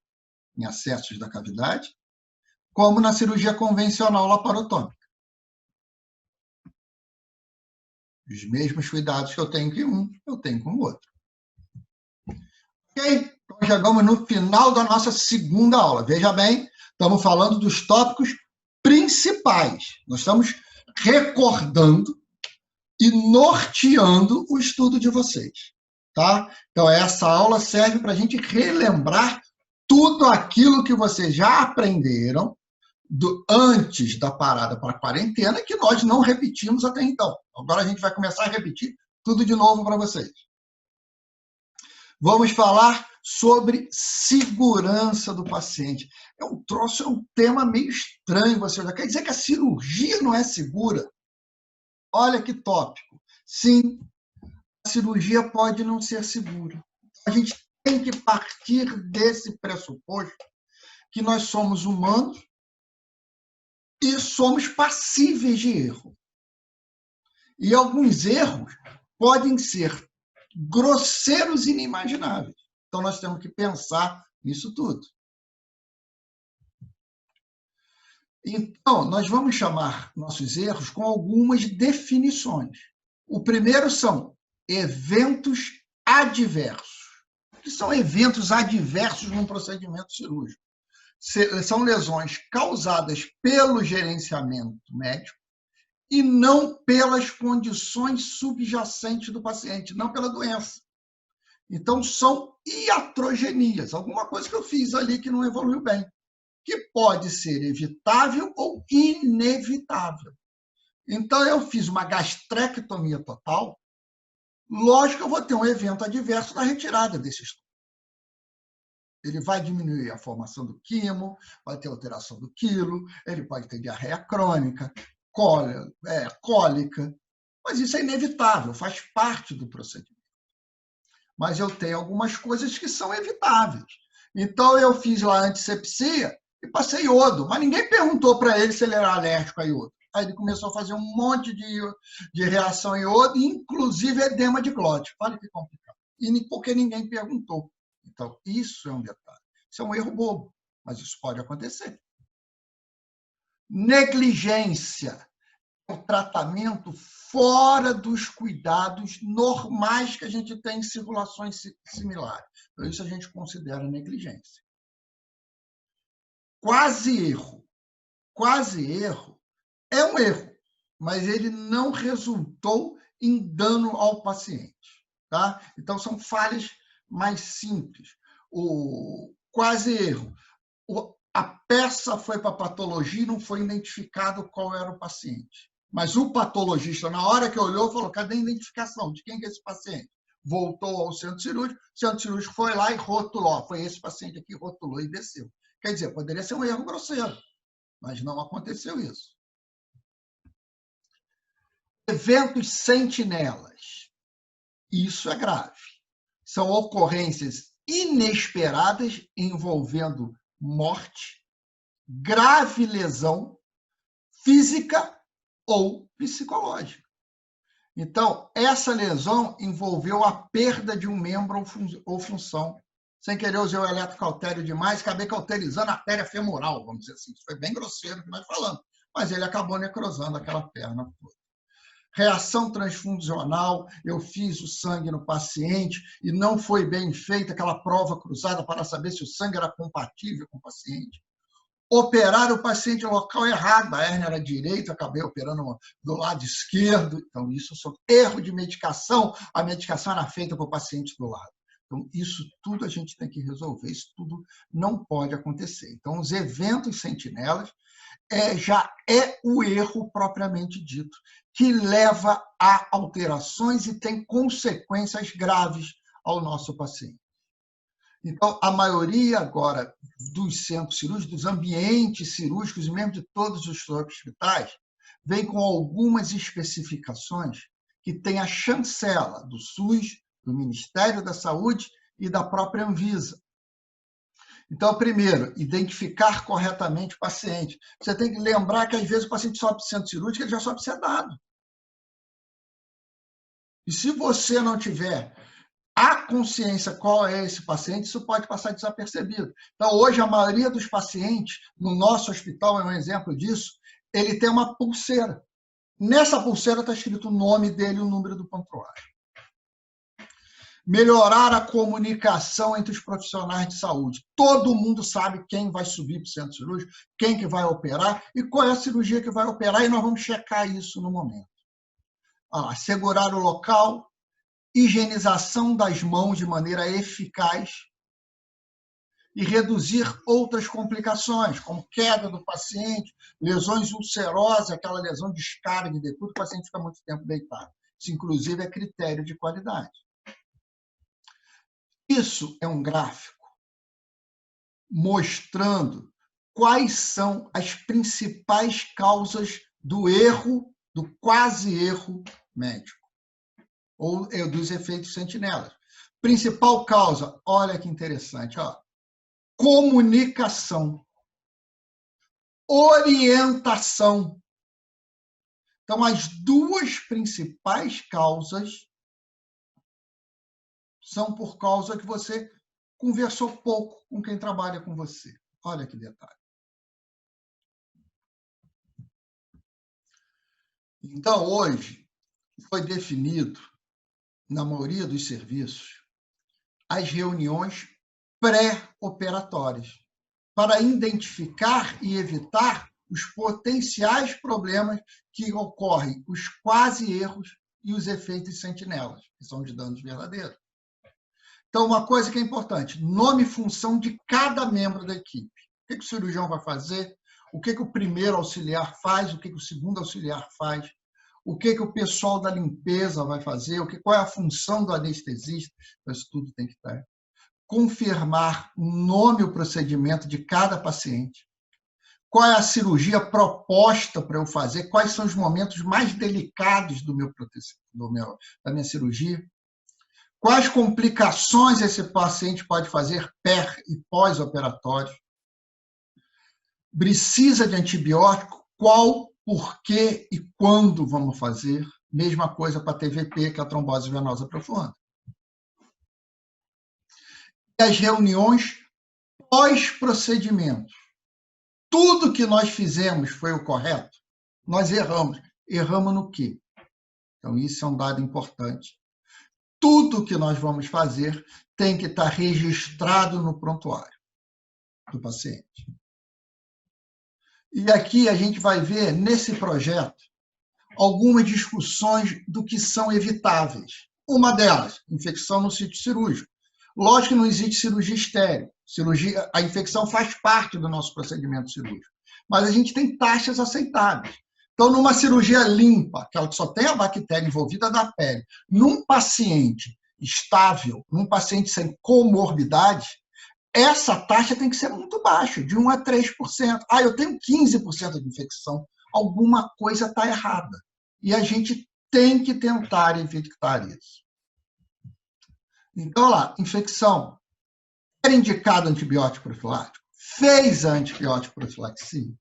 em acessos da cavidade, como na cirurgia convencional laparotômica. Os mesmos cuidados que eu tenho com um, eu tenho com o outro. Ok? Então, chegamos no final da nossa segunda aula. Veja bem, estamos falando dos tópicos principais. Nós estamos recordando e norteando o estudo de vocês. Tá? Então, essa aula serve para a gente relembrar tudo aquilo que vocês já aprenderam antes da parada para a quarentena, que nós não repetimos até então. Agora a gente vai começar a repetir tudo de novo para vocês. Vamos falar sobre segurança do paciente. É um tema meio estranho, você já quer dizer que a cirurgia não é segura? Olha que tópico. Sim, a cirurgia pode não ser segura. A gente tem que partir desse pressuposto que nós somos humanos e somos passíveis de erro. E alguns erros podem ser grosseiros e inimagináveis. Então, nós temos que pensar nisso tudo. Então, nós vamos chamar nossos erros com algumas definições. O primeiro são eventos adversos. O que são eventos adversos num procedimento cirúrgico? São lesões causadas pelo gerenciamento médico e não pelas condições subjacentes do paciente, não pela doença. Então, são iatrogenias, alguma coisa que eu fiz ali que não evoluiu bem, que pode ser evitável ou inevitável. Então, eu fiz uma gastrectomia total, lógico que eu vou ter um evento adverso na retirada desse estômago. Ele vai diminuir a formação do quimo, vai ter alteração do quilo, ele pode ter diarreia crônica, cólica, mas isso é inevitável, faz parte do procedimento. Mas eu tenho algumas coisas que são evitáveis. Então, eu fiz lá antisepsia e passei iodo, mas ninguém perguntou para ele se ele era alérgico a iodo. Aí ele começou a fazer um monte de reação a iodo, inclusive edema de glote. Olha que complicado. E porque ninguém perguntou. Então, isso é um detalhe. Isso é um erro bobo, mas isso pode acontecer. Negligência é o tratamento fora dos cuidados normais que a gente tem em circulações similares. Então, isso a gente considera negligência. Quase erro. Quase erro é um erro, mas ele não resultou em dano ao paciente. Tá? Então, são falhas mais simples. O quase erro. A peça foi para a patologia e não foi identificado qual era o paciente. Mas o patologista, na hora que olhou, falou: cadê a identificação? De quem que é esse paciente? Voltou ao centro cirúrgico, o centro cirúrgico foi lá e rotulou. Foi esse paciente aqui, rotulou e desceu. Quer dizer, poderia ser um erro grosseiro, mas não aconteceu isso. Eventos sentinelas. Isso é grave. São ocorrências inesperadas envolvendo morte, grave lesão física ou psicológica. Então, essa lesão envolveu a perda de um membro ou função. Sem querer, usei o eletrocautério demais, acabei cauterizando a artéria femoral, vamos dizer assim. Isso foi bem grosseiro que nós falamos, mas ele acabou necrosando aquela perna toda. reação transfusional, eu fiz o sangue no paciente e não foi bem feita aquela prova cruzada para saber se o sangue era compatível com o paciente. Operar o paciente no local errado, a hérnia era direita, acabei operando do lado esquerdo. Então, isso é erro de medicação, a medicação era feita para o paciente do lado. Então, isso tudo a gente tem que resolver, isso tudo não pode acontecer. Então, os eventos sentinelas já é o erro propriamente dito, que leva a alterações e tem consequências graves ao nosso paciente. Então, a maioria agora dos centros cirúrgicos, dos ambientes cirúrgicos, e mesmo de todos os hospitais, vem com algumas especificações que tem a chancela do SUS, do Ministério da Saúde e da própria Anvisa. Então, primeiro, identificar corretamente o paciente. Você tem que lembrar que, às vezes, o paciente sobe para o centro cirúrgico, ele já sobe sedado. E se você não tiver a consciência qual é esse paciente, isso pode passar desapercebido. Então, hoje, a maioria dos pacientes, no nosso hospital, é um exemplo disso, ele tem uma pulseira. Nessa pulseira está escrito o nome dele e o número do prontuário. Melhorar a comunicação entre os profissionais de saúde. Todo mundo sabe quem vai subir para o centro cirúrgico, quem que vai operar e qual é a cirurgia que vai operar, e nós vamos checar isso no momento. Segurar o local, higienização das mãos de maneira eficaz e reduzir outras complicações, como queda do paciente, lesões ulcerosas, aquela lesão de descarga de decúbito, o paciente fica muito tempo deitado. Isso, inclusive, é critério de qualidade. Isso é um gráfico mostrando quais são as principais causas do erro, do quase erro médico, ou dos efeitos sentinelas. Principal causa, olha que interessante, comunicação, orientação. Então, as duas principais causas são por causa que você conversou pouco com quem trabalha com você. Olha que detalhe. Então, hoje, foi definido, na maioria dos serviços, as reuniões pré-operatórias, para identificar e evitar os potenciais problemas que ocorrem, os quase erros e os efeitos sentinelas, que são os danos verdadeiros. Então, uma coisa que é importante, nome e função de cada membro da equipe. O que o cirurgião vai fazer, o que o primeiro auxiliar faz, o que o segundo auxiliar faz, o que o pessoal da limpeza vai fazer, qual é a função do anestesista, isso tudo tem que estar. Confirmar o nome e o procedimento de cada paciente. Qual é a cirurgia proposta para eu fazer, quais são os momentos mais delicados da minha cirurgia. Quais complicações esse paciente pode fazer pré e pós-operatório? Precisa de antibiótico? Qual, por quê e quando vamos fazer? Mesma coisa para a TVP, que é a trombose venosa profunda. E as reuniões pós-procedimento. Tudo que nós fizemos foi o correto? Nós erramos. Erramos no quê? Então, isso é um dado importante. Tudo que nós vamos fazer tem que estar registrado no prontuário do paciente. E aqui a gente vai ver, nesse projeto, algumas discussões do que são evitáveis. Uma delas, infecção no sítio cirúrgico. Lógico que não existe cirurgia estéril. A infecção faz parte do nosso procedimento cirúrgico. Mas a gente tem taxas aceitáveis. Então, numa cirurgia limpa, que só tem a bactéria envolvida da pele, num paciente estável, num paciente sem comorbidade, essa taxa tem que ser muito baixa, de 1 a 3%. Eu tenho 15% de infecção. Alguma coisa está errada. E a gente tem que tentar evitar isso. Então, lá, infecção. Era indicado antibiótico profilático? Fez a antibiótico profilaxia?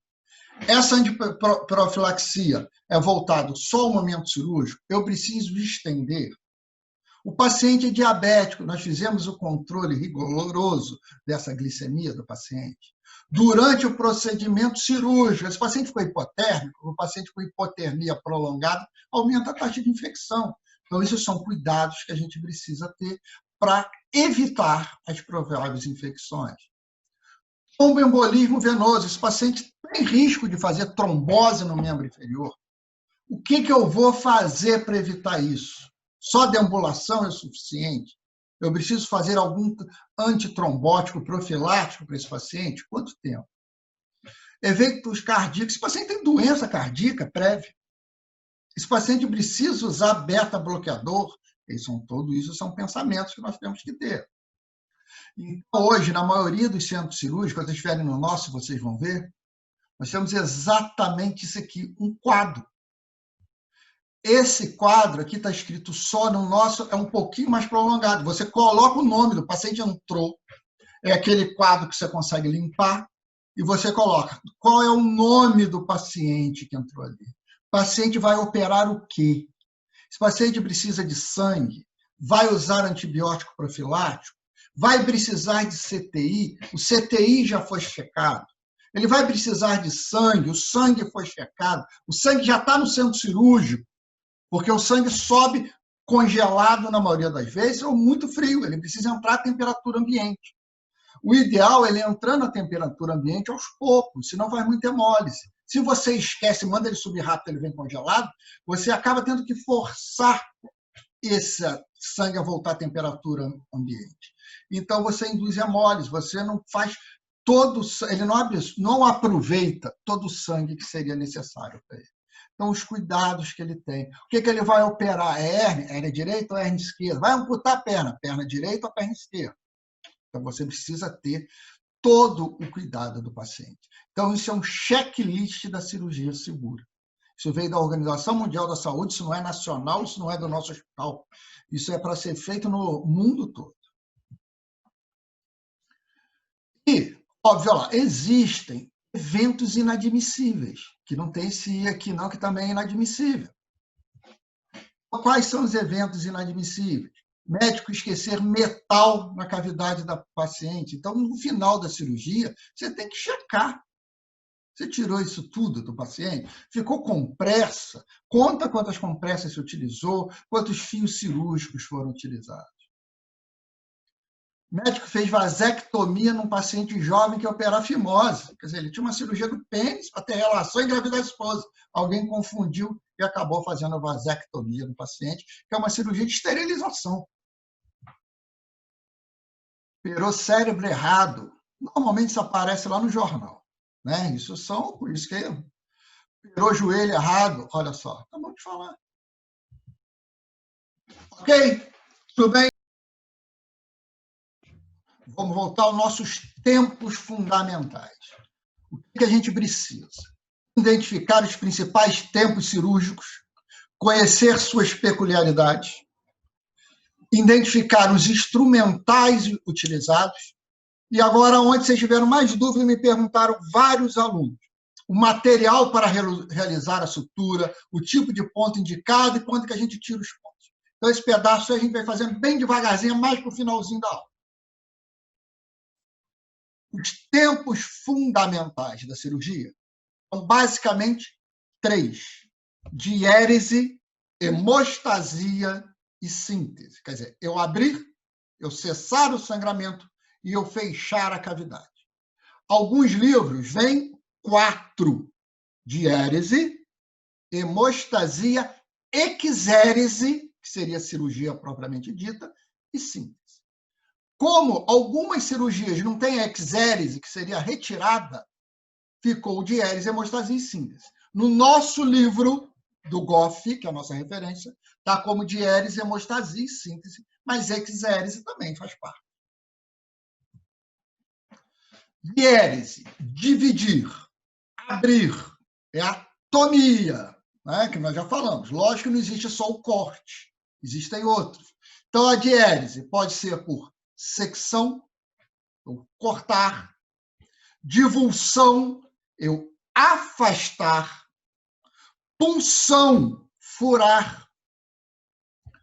Essa antiprofilaxia é voltada só ao momento cirúrgico? Eu preciso estender. O paciente é diabético, nós fizemos o controle rigoroso dessa glicemia do paciente. Durante o procedimento cirúrgico, esse paciente ficou hipotérmico, o paciente com hipotermia prolongada aumenta a taxa de infecção. Então, esses são cuidados que a gente precisa ter para evitar as prováveis infecções. Tromboembolismo venoso, esse paciente tem risco de fazer trombose no membro inferior. O que eu vou fazer para evitar isso? Só deambulação é suficiente? Eu preciso fazer algum antitrombótico profilático para esse paciente? Quanto tempo? Eventos cardíacos. Esse paciente tem doença cardíaca prévia. Esse paciente precisa usar beta-bloqueador. Tudo isso são pensamentos que nós temos que ter. Então, hoje, na maioria dos centros cirúrgicos, quando vocês estiverem no nosso, vocês vão ver, nós temos exatamente isso aqui, um quadro. Esse quadro aqui está escrito só no nosso, é um pouquinho mais prolongado. Você coloca o nome do paciente, entrou, é aquele quadro que você consegue limpar, e você coloca qual é o nome do paciente que entrou ali. O paciente vai operar o quê? Esse paciente precisa de sangue, vai usar antibiótico profilático, vai precisar de CTI, o CTI já foi checado. Ele vai precisar de sangue, o sangue foi checado, o sangue já está no centro cirúrgico, porque o sangue sobe congelado na maioria das vezes ou muito frio, ele precisa entrar à temperatura ambiente. O ideal é ele entrando à temperatura ambiente aos poucos, senão faz muita hemólise. Se você esquece, manda ele subir rápido, ele vem congelado, você acaba tendo que forçar esse sangue a voltar à temperatura ambiente. Então, você induz hemólise, você não faz todo, ele não aproveita todo o sangue que seria necessário para ele. Então, os cuidados que ele tem. O que ele vai operar? É hérnia direita ou hérnia esquerda? Vai amputar a perna direita ou perna esquerda? Então, você precisa ter todo o cuidado do paciente. Então, isso é um checklist da cirurgia segura. Isso veio da Organização Mundial da Saúde, isso não é nacional, isso não é do nosso hospital. Isso é para ser feito no mundo todo. E, óbvio, lá, existem eventos inadmissíveis, que não tem esse I aqui não, que também é inadmissível. Quais são os eventos inadmissíveis? Médico esquecer metal na cavidade da paciente. Então, no final da cirurgia, você tem que checar. Você tirou isso tudo do paciente? Ficou compressa? Conta quantas compressas você utilizou, quantos fios cirúrgicos foram utilizados. O médico fez vasectomia num paciente jovem que ia operar fimose. Quer dizer, ele tinha uma cirurgia do pênis para ter relação e engravidar a esposa. Alguém confundiu e acabou fazendo a vasectomia no paciente, que é uma cirurgia de esterilização. Operou cérebro errado. Normalmente isso aparece lá no jornal. Né? Por isso que operou joelho errado. Olha só, acabou de falar. Ok? Tudo bem? Vamos voltar aos nossos tempos fundamentais. O que a gente precisa? Identificar os principais tempos cirúrgicos, conhecer suas peculiaridades, identificar os instrumentais utilizados, e agora, onde vocês tiveram mais dúvida, me perguntaram vários alunos. O material para realizar a sutura, o tipo de ponto indicado e quando que a gente tira os pontos. Então, esse pedaço a gente vai fazendo bem devagarzinho, mais para o finalzinho da aula. Os tempos fundamentais da cirurgia são basicamente 3: diérese, hemostasia e síntese. Quer dizer, eu abrir, eu cessar o sangramento e eu fechar a cavidade. Alguns livros vêm 4: diérese, hemostasia, exérese, que seria a cirurgia propriamente dita, e síntese. Como algumas cirurgias não têm exérese, que seria a retirada, ficou diérese, hemostasia e síntese. No nosso livro do Goff, que é a nossa referência, está como diérese, hemostasia e síntese, mas exérese também faz parte. Diérese, dividir, abrir, é a tomia, né, que nós já falamos. Lógico que não existe só o corte, existem outros. Então, a diérese pode ser por secção, eu cortar, divulsão, eu afastar, punção, furar,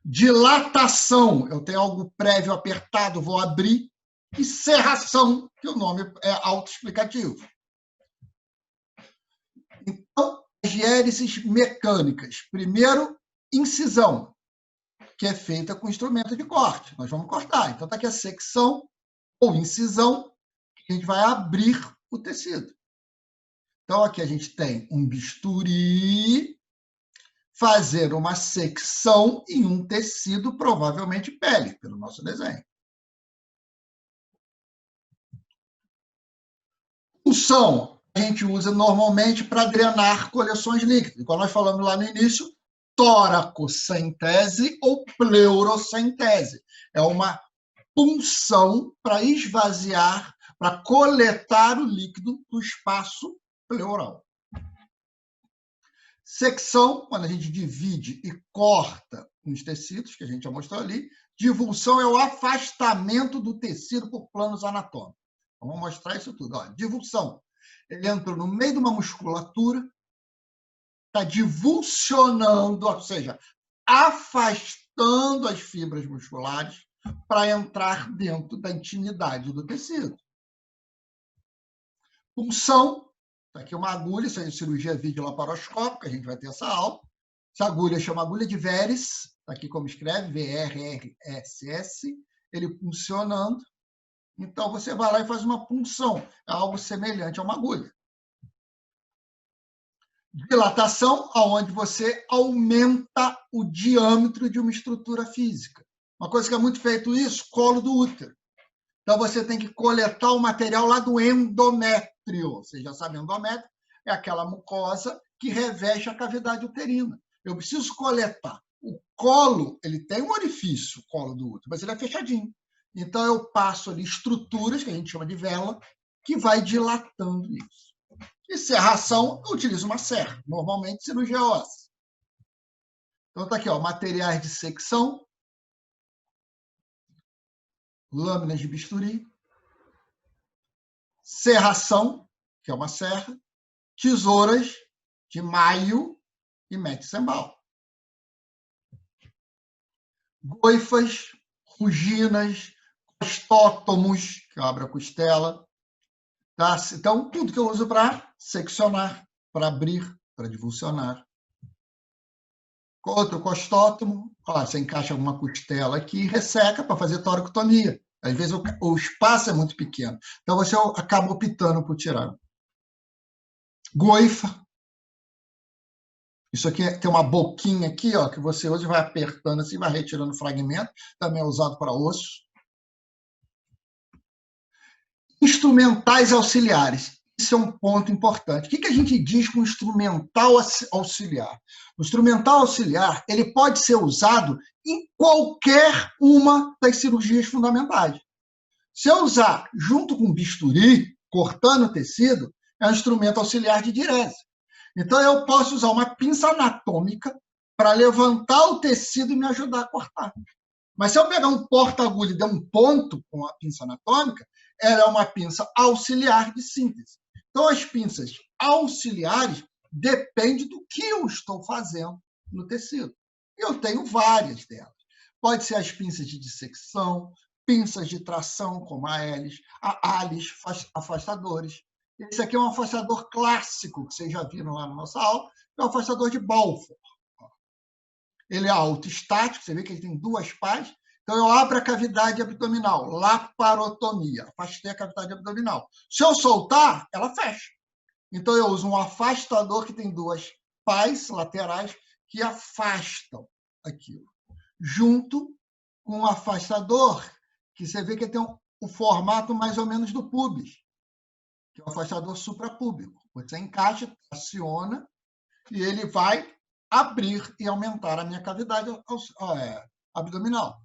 dilatação, eu tenho algo prévio apertado, vou abrir, e serração, que o nome é autoexplicativo. Então, as diéreses mecânicas. Primeiro, incisão, que é feita com instrumento de corte. Nós vamos cortar. Então, está aqui a secção ou incisão, que a gente vai abrir o tecido. Então, aqui a gente tem um bisturi, fazer uma secção em um tecido, provavelmente pele, pelo nosso desenho. Punção, a gente usa normalmente para drenar coleções líquidas. Igual nós falamos lá no início, toracocentese ou pleurocentese. É uma punção para esvaziar, para coletar o líquido do espaço pleural. Secção, quando a gente divide e corta os tecidos, que a gente já mostrou ali. Divulsão é o afastamento do tecido por planos anatômicos. Vamos mostrar isso tudo. Ó, divulsão. Ele entrou no meio de uma musculatura, está divulsionando, ou seja, afastando as fibras musculares para entrar dentro da intimidade do tecido. Punção, está aqui uma agulha, isso é cirurgia videolaparoscópica, a gente vai ter essa aula. Essa agulha chama agulha de Veres, está aqui como escreve, V-R-R-S-S, ele puncionando. Então, você vai lá e faz uma punção, é algo semelhante a uma agulha. Dilatação, onde você aumenta o diâmetro de uma estrutura física. Uma coisa que é muito feito isso, colo do útero. Então, você tem que coletar o material lá do endométrio. Vocês já sabem, endométrio é aquela mucosa que reveste a cavidade uterina. Eu preciso coletar. O colo, ele tem um orifício, o colo do útero, mas ele é fechadinho. Então, eu passo ali estruturas, que a gente chama de vela, que vai dilatando isso. E serração, eu utilizo uma serra, normalmente cirurgia óssea. Então, está aqui, ó, materiais de secção, lâminas de bisturi, serração, que é uma serra, tesouras de maio e mete-sembal. Goifas, ruginas, costótomos, que abre a costela. Tá? Então, tudo que eu uso para seccionar, para abrir, para divulsionar. Outro costótomo, você encaixa uma costela aqui e resseca para fazer toracotomia. Às vezes o espaço é muito pequeno, então você acaba optando por tirar. Goifa. Isso aqui tem uma boquinha aqui, ó, que você usa e vai apertando assim, vai retirando fragmento. Também é usado para osso. Instrumentais auxiliares. Isso é um ponto importante. O que a gente diz com instrumental auxiliar? O instrumental auxiliar ele pode ser usado em qualquer uma das cirurgias fundamentais. Se eu usar junto com bisturi, cortando o tecido, é um instrumento auxiliar de direse. Então, eu posso usar uma pinça anatômica para levantar o tecido e me ajudar a cortar. Mas se eu pegar um porta-agulha e der um ponto com a pinça anatômica, ela é uma pinça auxiliar de síntese. Então, as pinças auxiliares dependem do que eu estou fazendo no tecido. Eu tenho várias delas. Pode ser as pinças de dissecção, pinças de tração, como a hélice, a ALIS, afastadores. Esse aqui é um afastador clássico, que vocês já viram lá na nossa aula, é o afastador de Balfour. Ele é autoestático, você vê que ele tem duas pás. Então, eu abro a cavidade abdominal, laparotomia, afastei a cavidade abdominal. Se eu soltar, ela fecha. Então, eu uso um afastador que tem duas pás laterais que afastam aquilo. Junto com um afastador que você vê que tem o formato mais ou menos do pubis, que é o afastador suprapúbico. Você encaixa, aciona, e ele vai abrir e aumentar a minha cavidade abdominal.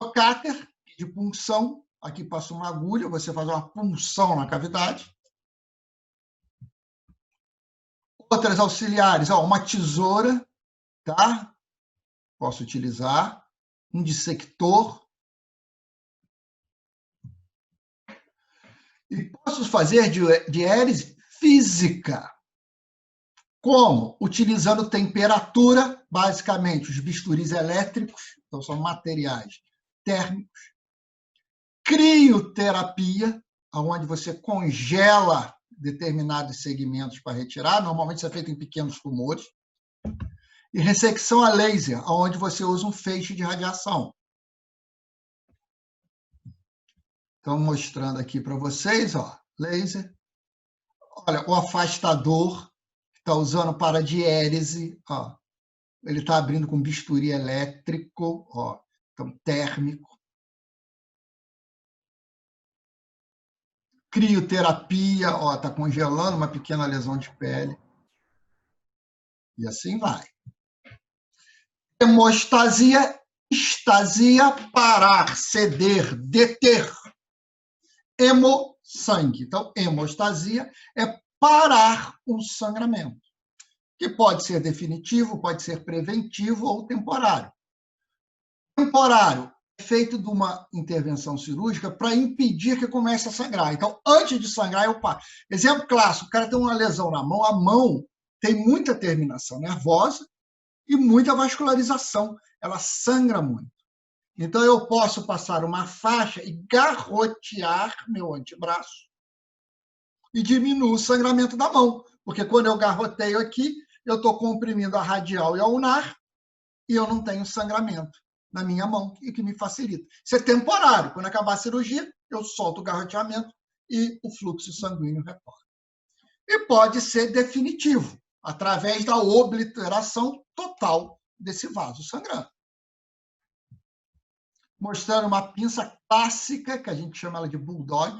O cáter de punção, aqui passa uma agulha, você faz uma punção na cavidade. Outras auxiliares, uma tesoura, tá? Posso utilizar. Um dissector. E posso fazer diérese física. Como? Utilizando temperatura, basicamente os bisturis elétricos, então são materiais térmicos. Crioterapia, onde você congela determinados segmentos para retirar, normalmente isso é feito em pequenos tumores. E ressecção a laser, onde você usa um feixe de radiação. Então, mostrando aqui para vocês, ó, laser. Olha, o afastador, que está usando para diérese, ó, ele está abrindo com bisturi elétrico, ó, então térmico. Crioterapia, ó, está congelando uma pequena lesão de pele. E assim vai. Hemostasia, estasia, parar, ceder, deter. Sangue. Então, hemostasia é parar o sangramento, que pode ser definitivo, pode ser preventivo ou temporário. Temporário é feito de uma intervenção cirúrgica para impedir que comece a sangrar. Então, antes de sangrar, eu paro. Exemplo clássico, o cara tem uma lesão na mão, a mão tem muita terminação nervosa e muita vascularização, ela sangra muito. Então, eu posso passar uma faixa e garrotear meu antebraço e diminuo o sangramento da mão, porque quando eu garroteio aqui, eu estou comprimindo a radial e a ulnar e eu não tenho sangramento na minha mão, e que me facilita. Isso é temporário. Quando acabar a cirurgia, eu solto o garroteamento e o fluxo sanguíneo retorna. E pode ser definitivo, através da obliteração total desse vaso sangrando. Mostrando uma pinça clássica, que a gente chama ela de bulldog.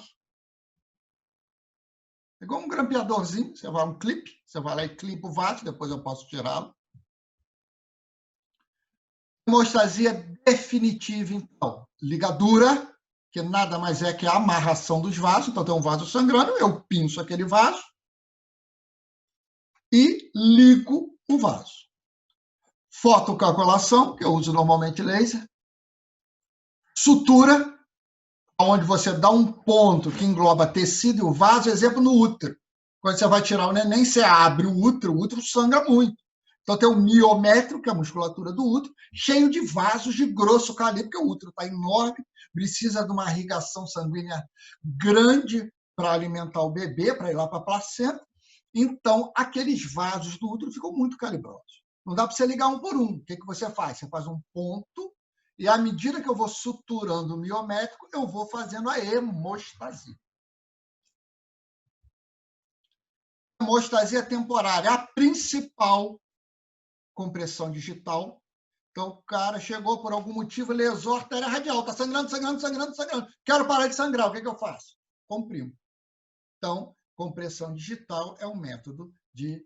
É igual um grampeadorzinho, você vai um clipe, você vai lá e clipa o vaso, depois eu posso tirá-lo. Hemostasia definitiva, então. Ligadura, que nada mais é que a amarração dos vasos. Então, tem um vaso sangrando, eu pinço aquele vaso e ligo o vaso. Fotocalculação, que eu uso normalmente laser. Sutura, onde você dá um ponto que engloba tecido e o vaso, exemplo, no útero. Quando você vai tirar o neném, você abre o útero sangra muito. Então, tem o miométrio, que é a musculatura do útero, cheio de vasos de grosso calibre, porque o útero está enorme, precisa de uma irrigação sanguínea grande para alimentar o bebê, para ir lá para a placenta. Então, aqueles vasos do útero ficam muito calibrosos. Não dá para você ligar um por um. O que você faz? Você faz um ponto e, à medida que eu vou suturando o miométrico, eu vou fazendo a hemostasia. A hemostasia temporária, a principal compressão digital. Então, o cara chegou por algum motivo, lesou a artéria radial, está sangrando. Quero parar de sangrar, o que eu faço? Comprimo. Então, compressão digital é um método de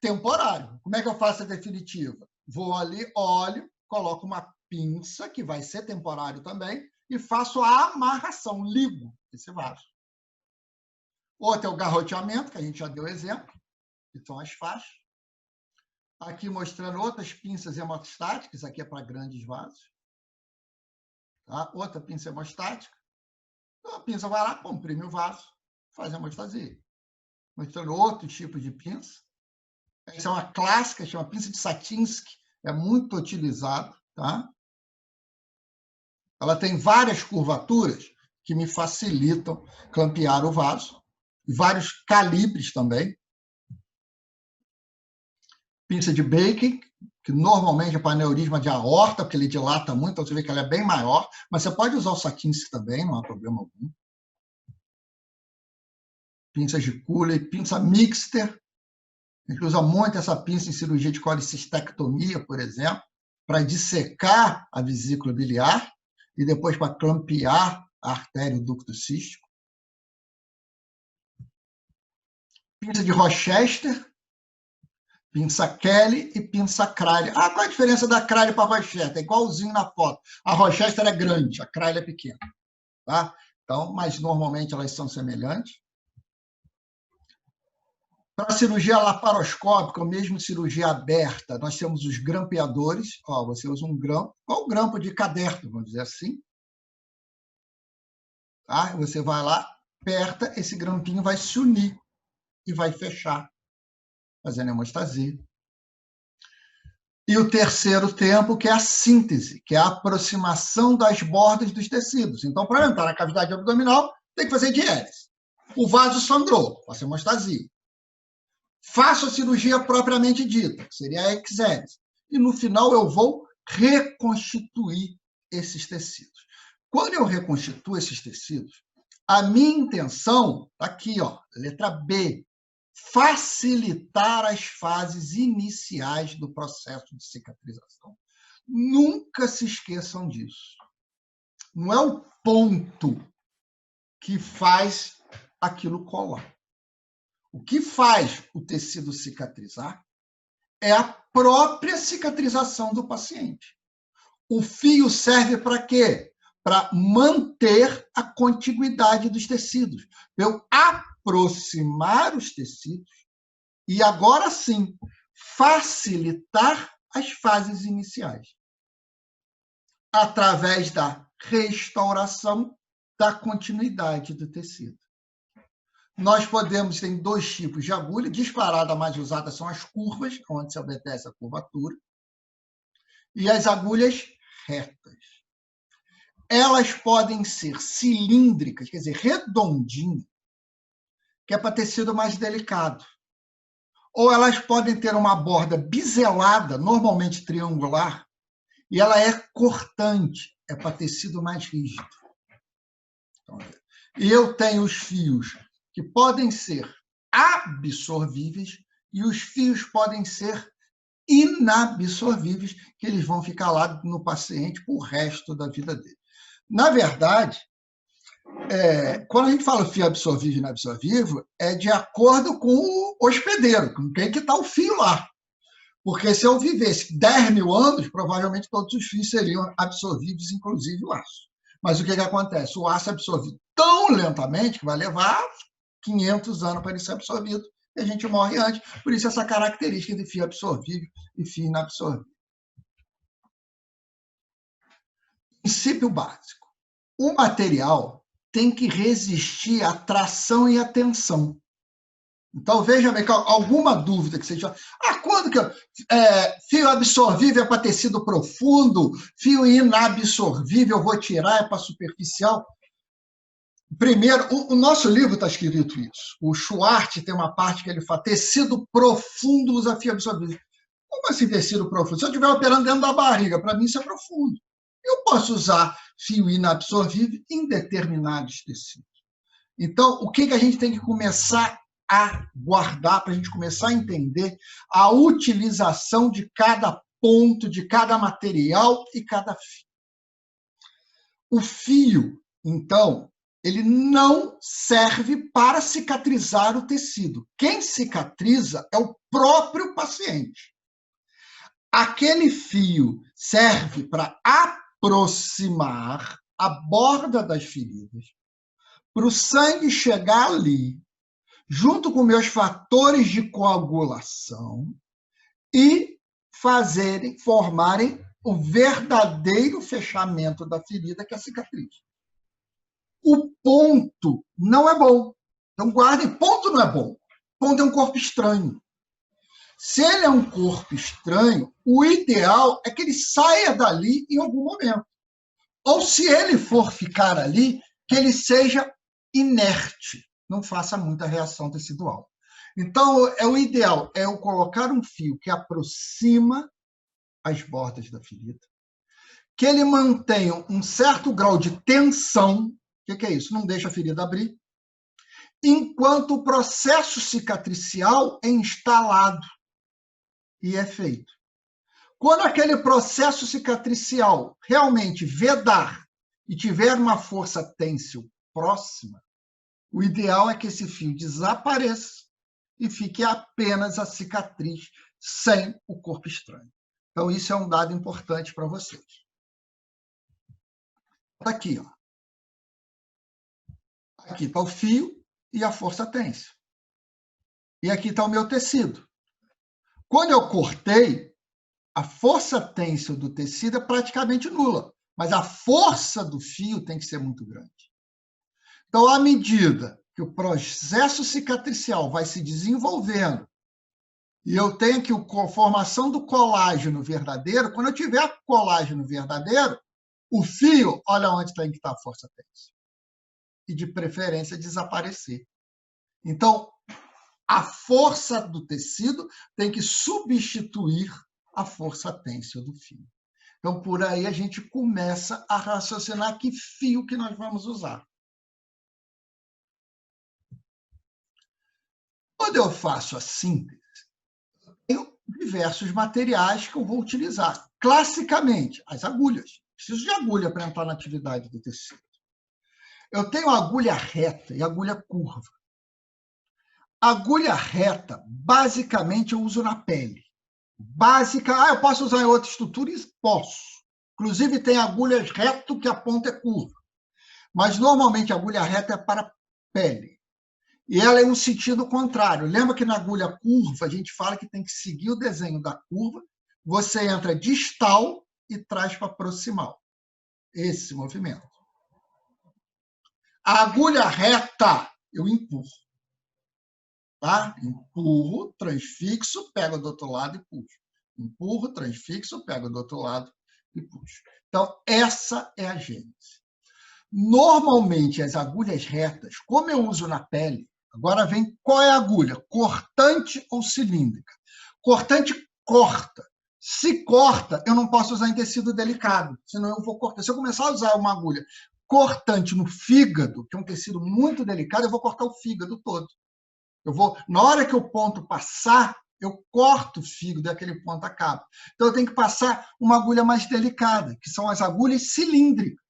temporário. Como é que eu faço a definitiva? Vou ali, olho, coloco uma pinça, que vai ser temporário também, e faço a amarração, ligo esse vaso. Outro é o garroteamento, que a gente já deu exemplo, que são as faixas. Aqui mostrando outras pinças hemostáticas, aqui é para grandes vasos. Tá? Outra pinça hemostática. Então, a pinça vai lá, comprime o vaso, faz a hemostasia. Mostrando outro tipo de pinça. Essa é uma clássica, chama pinça de Satinsky, é muito utilizada. Tá? Ela tem várias curvaturas que me facilitam clampear o vaso, e vários calibres também. Pinça de Baker, que normalmente é para aneurisma de aorta, porque ele dilata muito, então você vê que ela é bem maior, mas você pode usar o Satinsky também, não há problema algum. Pinças de Cooley, pinça Mixter, a gente usa muito essa pinça em cirurgia de colicistectomia, por exemplo, para dissecar a vesícula biliar e depois para clampear a artéria e o ducto cístico. Pinça de Rochester, pinça Kelly e pinça Cralli. Ah, qual é a diferença da Cralli para a Rochester? É igualzinho na foto. A Rochester é grande, a Cralli é pequena. Tá? Então, mas normalmente elas são semelhantes. Para a cirurgia laparoscópica, ou mesmo cirurgia aberta, nós temos os grampeadores. Ó, você usa um grampo, qual o grampo de caderno, vamos dizer assim. Tá? Você vai lá, aperta, esse grampinho vai se unir e vai fechar, fazendo hemostasia. E o terceiro tempo, que é a síntese, que é a aproximação das bordas dos tecidos. Então, para entrar na cavidade abdominal, tem que fazer diérese. O vaso sangrou, faço hemostasia. Faço a cirurgia propriamente dita, que seria a exérese. E, no final, eu vou reconstituir esses tecidos. Quando eu reconstituo esses tecidos, a minha intenção, aqui, ó, letra B, facilitar as fases iniciais do processo de cicatrização. Nunca se esqueçam disso. Não é o ponto que faz aquilo colar. O que faz o tecido cicatrizar é a própria cicatrização do paciente. O fio serve para quê? Para manter a contiguidade dos tecidos, para eu aproximar os tecidos e, agora sim, facilitar as fases iniciais, através da restauração da continuidade do tecido. Nós podemos ter 2 tipos de agulha. Disparada mais usada são as curvas, onde se obedece a curvatura, e as agulhas retas. Elas podem ser cilíndricas, quer dizer, redondinhas, que é para tecido mais delicado. Ou elas podem ter uma borda biselada, normalmente triangular, e ela é cortante, é para tecido mais rígido. E eu tenho os fios que podem ser absorvíveis e os fios podem ser inabsorvíveis, que eles vão ficar lá no paciente por resto da vida dele. Na verdade, quando a gente fala fio absorvível e inabsorvível, é de acordo com o hospedeiro, com quem que está o fio lá. Porque se eu vivesse 10 mil anos, provavelmente todos os fios seriam absorvíveis, inclusive o aço. Mas o que acontece? O aço é absorvido tão lentamente que vai levar 500 anos para ele ser absorvido, e a gente morre antes. Por isso, essa característica de fio absorvível e fio inabsorvível. Princípio básico. O material tem que resistir à tração e à tensão. Então, veja bem, alguma dúvida que você tiver. Quando que fio absorvível é para tecido profundo, fio inabsorvível eu vou tirar, é para superficial? Primeiro, o nosso livro está escrito isso. O Schwartz tem uma parte que ele fala: tecido profundo usa fio absorvível. Como assim tecido profundo? Se eu estiver operando dentro da barriga, para mim isso é profundo. Eu posso usar fio inabsorvível em determinados tecidos. Então, o que a gente tem que começar a guardar para a gente começar a entender a utilização de cada ponto, de cada material e cada fio. O fio, então, ele não serve para cicatrizar o tecido. Quem cicatriza é o próprio paciente. Aquele fio serve para aproximar a borda das feridas, para o sangue chegar ali, junto com meus fatores de coagulação, e formarem o verdadeiro fechamento da ferida, que é a cicatriz. O ponto não é bom. Então, guardem, ponto não é bom. Ponto é um corpo estranho. Se ele é um corpo estranho, o ideal é que ele saia dali em algum momento. Ou, se ele for ficar ali, que ele seja inerte, não faça muita reação tecidual. Então, o ideal é eu colocar um fio que aproxima as bordas da ferida, que ele mantenha um certo grau de tensão. O que é isso? Não deixa a ferida abrir, enquanto o processo cicatricial é instalado e é feito. Quando aquele processo cicatricial realmente vedar e tiver uma força têncil próxima, o ideal é que esse fio desapareça e fique apenas a cicatriz sem o corpo estranho. Então, isso é um dado importante para vocês. Está aqui, ó. Aqui está o fio e a força têncil. E aqui está o meu tecido. Quando eu cortei, a força têncil do tecido é praticamente nula, mas a força do fio tem que ser muito grande. Então, à medida que o processo cicatricial vai se desenvolvendo E eu tenho que a formação do colágeno verdadeiro, quando eu tiver colágeno verdadeiro, o fio, olha onde tem que estar a força têncil. E, de preferência, desaparecer. Então, a força do tecido tem que substituir a força têncil do fio. Então, por aí a gente começa a raciocinar que fio que nós vamos usar. Quando eu faço a síntese, tenho diversos materiais que eu vou utilizar. Classicamente, as agulhas. Preciso de agulha para entrar na atividade do tecido. Eu tenho agulha reta e agulha curva. Agulha reta, basicamente, eu uso na pele. Eu posso usar em outras estruturas? Posso. Inclusive, tem agulhas reto que a ponta é curva. Mas, normalmente, a agulha reta é para pele. E ela é um sentido contrário. Lembra que na agulha curva, a gente fala que tem que seguir o desenho da curva. Você entra distal e traz para proximal. Esse movimento. A agulha reta, eu empurro. Tá? Empurro, transfixo, pego do outro lado e puxo. Empurro, transfixo, pego do outro lado e puxo. Então, essa é a gênese. Normalmente, as agulhas retas, como eu uso na pele, agora vem qual é a agulha? Cortante ou cilíndrica? Cortante corta. Se corta, eu não posso usar em tecido delicado, senão eu vou cortar. Se eu começar a usar uma agulha cortante no fígado, que é um tecido muito delicado, eu vou cortar o fígado todo. Na hora que o ponto passar, eu corto o fígado e aquele ponto acaba. Então, eu tenho que passar uma agulha mais delicada, que são as agulhas cilíndricas.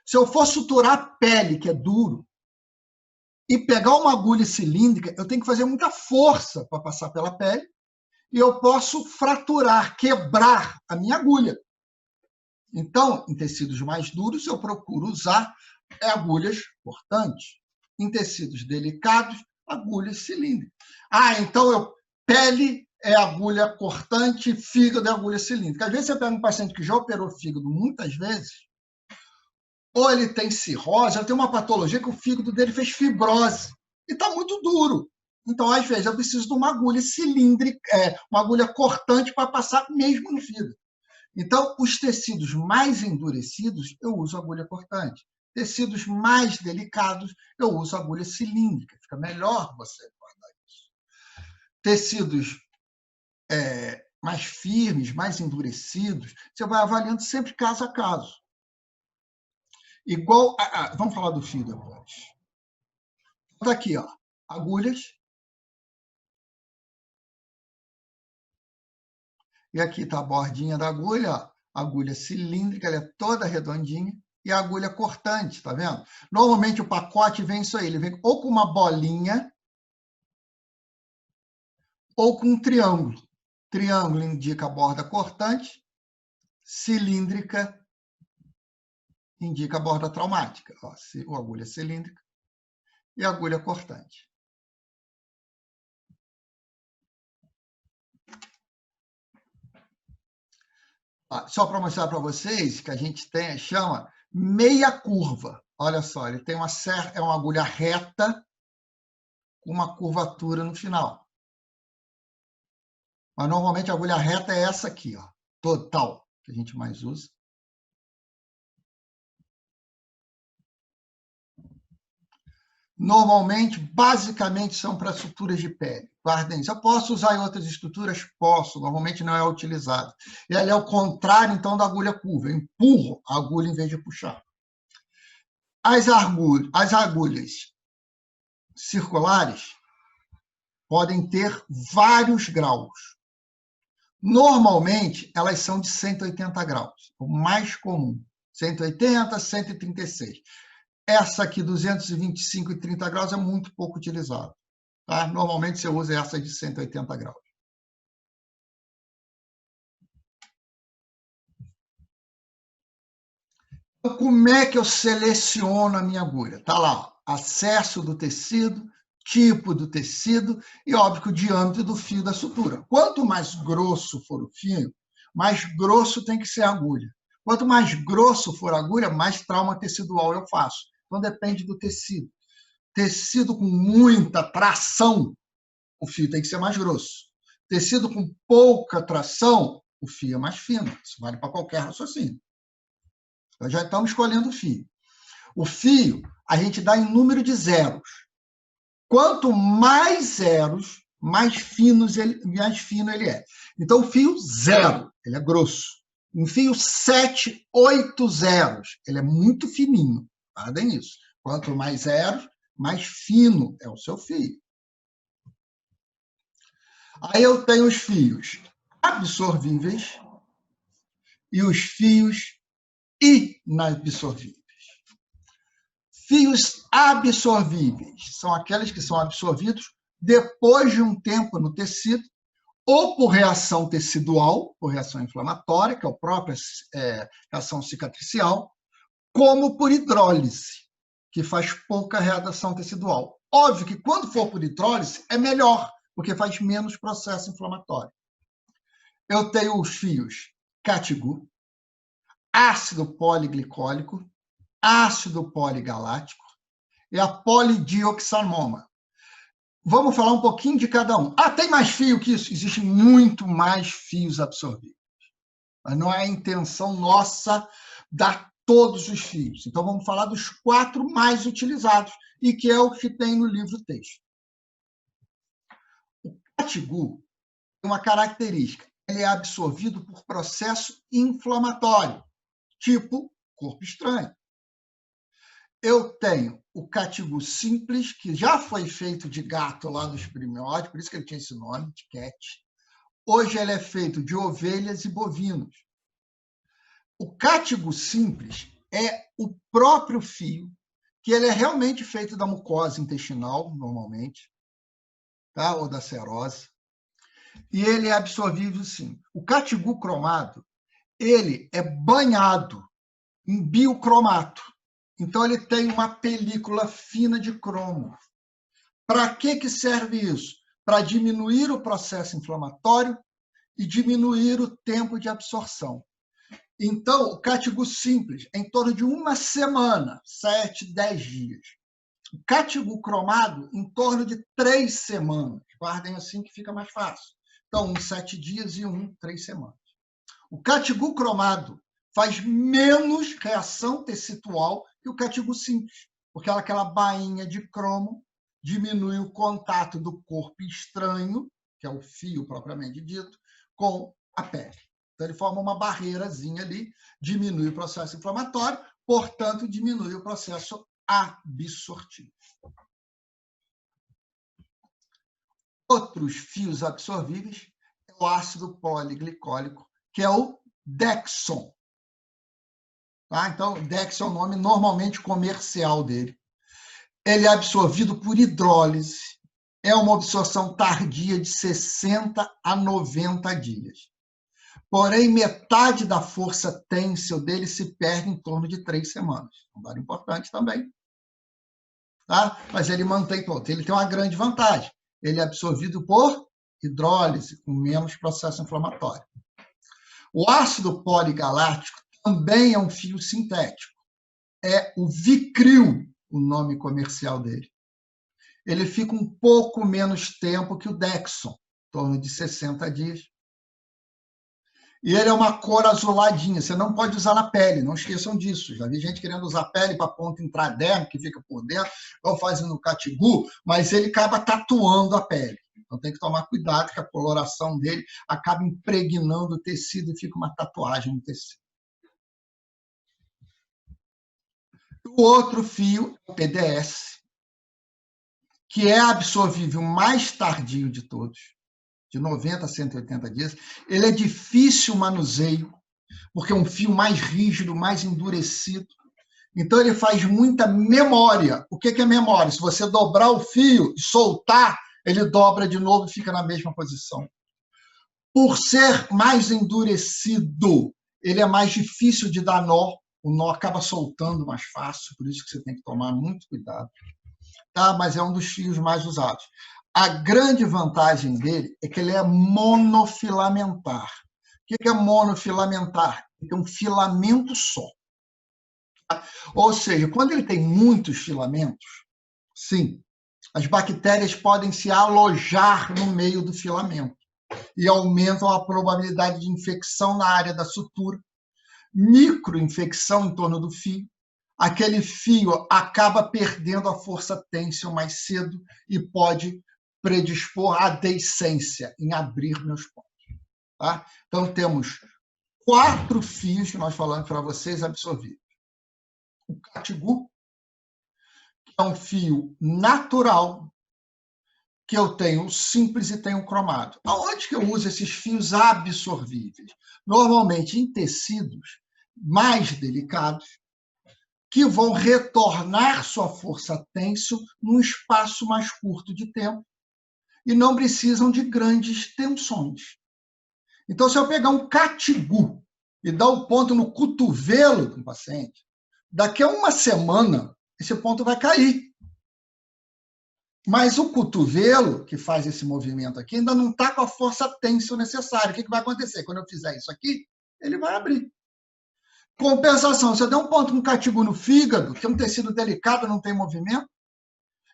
Se eu for suturar pele, que é duro, e pegar uma agulha cilíndrica, eu tenho que fazer muita força para passar pela pele, e eu posso fraturar, quebrar a minha agulha. Então, em tecidos mais duros, eu procuro usar agulhas cortantes. Em tecidos delicados, agulhas cilíndricas. Então pele é agulha cortante, fígado é agulha cilíndrica. Às vezes você pega um paciente que já operou fígado muitas vezes, ou ele tem cirrose, ou tem uma patologia que o fígado dele fez fibrose, e está muito duro. Então, às vezes, eu preciso de uma agulha cilíndrica, uma agulha cortante para passar mesmo no fígado. Então, os tecidos mais endurecidos, eu uso agulha cortante. Tecidos mais delicados, eu uso agulha cilíndrica. Fica melhor você guardar isso. Tecidos mais firmes, mais endurecidos, você vai avaliando sempre caso a caso. Igual vamos falar do fio depois. Está aqui, ó, agulhas. E aqui está a bordinha da agulha, ó, agulha cilíndrica, ela é toda redondinha. E a agulha cortante, tá vendo? Normalmente o pacote vem isso aí, ele vem ou com uma bolinha ou com um triângulo. Triângulo indica a borda cortante, cilíndrica indica a borda traumática. Ó, a agulha cilíndrica e a agulha cortante. Só para mostrar para vocês que a gente chama meia curva. Olha só, ele tem é uma agulha reta com uma curvatura no final. Mas normalmente a agulha reta é essa aqui, ó, total, que a gente mais usa. Normalmente, basicamente, são para suturas de pele. Guardem isso. Eu posso usar em outras estruturas? Posso. Normalmente não é utilizado. E ela é o contrário, então, da agulha curva. Eu empurro a agulha em vez de puxar. As agulhas circulares podem ter vários graus. Normalmente, elas são de 180 graus. O mais comum. 180, 136. Essa aqui, 225 e 30 graus, é muito pouco utilizada. Tá? Normalmente, você usa essa de 180 graus. Então, como é que eu seleciono a minha agulha? Está lá, ó, acesso do tecido, tipo do tecido e, óbvio, o diâmetro do fio da sutura. Quanto mais grosso for o fio, mais grosso tem que ser a agulha. Quanto mais grosso for a agulha, mais trauma tecidual eu faço. Então, depende do tecido. Tecido com muita tração, o fio tem que ser mais grosso. Tecido com pouca tração, o fio é mais fino. Isso vale para qualquer raciocínio. Então, já estamos escolhendo o fio. O fio, a gente dá em número de zeros. Quanto mais zeros, mais fino ele é. Então, o fio 0, ele é grosso. Um fio 7, 8 zeros, ele é muito fininho. Guardem isso. Quanto mais zeros, mais fino é o seu fio. Aí eu tenho os fios absorvíveis e os fios inabsorvíveis. Fios absorvíveis são aqueles que são absorvidos depois de um tempo no tecido, ou por reação tecidual, por reação inflamatória, que é a própria reação cicatricial, como por hidrólise, que faz pouca reação tecidual. Óbvio que quando for por hidrólise é melhor, porque faz menos processo inflamatório. Eu tenho os fios Catigu, ácido poliglicólico, ácido poligalático e a polidioxanona. Vamos falar um pouquinho de cada um. Tem mais fio que isso? Existem muito mais fios absorvíveis. Mas não é a intenção nossa dar todos os fios. Então, vamos falar dos 4 mais utilizados, e que é o que tem no livro-texto. O Catigu tem uma característica. Ele é absorvido por processo inflamatório, tipo corpo estranho. Eu tenho o Catigu simples, que já foi feito de gato lá nos primórdios, por isso que ele tinha esse nome, de cat. Hoje ele é feito de ovelhas e bovinos. O Catigu simples é o próprio fio, que ele é realmente feito da mucosa intestinal, normalmente, tá? Ou da serose, e ele é absorvível, sim. O Catigu cromado, ele é banhado em biocromato. Então, ele tem uma película fina de cromo. Para que serve isso? Para diminuir o processo inflamatório e diminuir o tempo de absorção. Então, o Catigu simples é em torno de uma semana, 7, 10 dias. O Catigu cromado, em torno de 3 semanas. Guardem assim que fica mais fácil. Então, 7 dias e 3 semanas. O Catigu cromado faz menos reação tecidual que o Catigu simples, porque aquela bainha de cromo diminui o contato do corpo estranho, que é o fio propriamente dito, com a pele. Então, ele forma uma barreirazinha ali, diminui o processo inflamatório, portanto, diminui o processo absortivo. Outros fios absorvíveis é o ácido poliglicólico, que é o Dexon. Tá? Então, Dexon é o nome normalmente comercial dele. Ele é absorvido por hidrólise. É uma absorção tardia de 60 a 90 dias. Porém, metade da força têncil dele se perde em torno de 3 semanas. Um dado importante também. Tá? Mas ele mantém todo. Ele tem uma grande vantagem. Ele é absorvido por hidrólise, com menos processo inflamatório. O ácido poligalático também é um fio sintético. É o Vicril, o nome comercial dele. Ele fica um pouco menos tempo que o Dexon, em torno de 60 dias. E ele é uma cor azuladinha, você não pode usar na pele, não esqueçam disso. Já vi gente querendo usar pele para ponto intradermo, que fica por dentro, ou fazendo no Catigu, mas ele acaba tatuando a pele. Então tem que tomar cuidado, que a coloração dele acaba impregnando o tecido e fica uma tatuagem no tecido. O outro fio é o PDS, que é absorvível mais tardio de todos, de 90 a 180 dias. Ele é difícil manuseio, porque é um fio mais rígido, mais endurecido. Então, ele faz muita memória. O que é memória? Se você dobrar o fio e soltar, ele dobra de novo e fica na mesma posição. Por ser mais endurecido, ele é mais difícil de dar nó. O nó acaba soltando mais fácil, por isso que você tem que tomar muito cuidado. Tá? Mas é um dos fios mais usados. A grande vantagem dele é que ele é monofilamentar. O que é monofilamentar? Ele tem um filamento só. Ou seja, quando ele tem muitos filamentos, sim, as bactérias podem se alojar no meio do filamento. e aumentam a probabilidade de infecção na área da sutura, microinfecção em torno do fio. Aquele fio acaba perdendo a força têncil mais cedo e pode predispor à deiscência, em abrir meus pontos. Tá? Então, temos 4 fios que nós falamos para vocês absorvíveis. O catigu, que é um fio natural, que eu tenho simples e tenho cromado. Aonde que eu uso esses fios absorvíveis? Normalmente em tecidos mais delicados, que vão retornar sua força têncil num espaço mais curto de tempo e não precisam de grandes tensões. Então, se eu pegar um catigu e dar o ponto no cotovelo do paciente, daqui a uma semana, esse ponto vai cair. Mas o cotovelo, que faz esse movimento aqui, ainda não está com a força têncil necessária. O que vai acontecer? Quando eu fizer isso aqui, ele vai abrir. Compensação, se eu der um ponto com catigu no fígado, que é um tecido delicado, não tem movimento,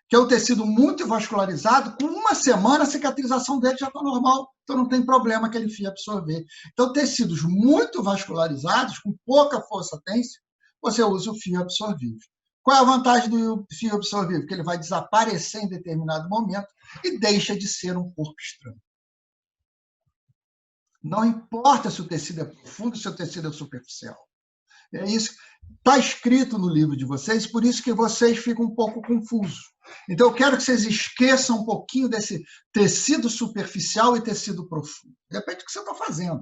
que é um tecido muito vascularizado, com uma semana a cicatrização dele já está normal, então não tem problema aquele fio absorver. Então, tecidos muito vascularizados, com pouca força têncil, você usa o fio absorvível. Qual é a vantagem do fio absorvível? Que ele vai desaparecer em determinado momento e deixa de ser um corpo estranho. Não importa se o tecido é profundo, se o tecido é superficial. É isso. Está escrito no livro de vocês, por isso que vocês ficam um pouco confusos. Então, eu quero que vocês esqueçam um pouquinho desse tecido superficial e tecido profundo. Depende do que você está fazendo.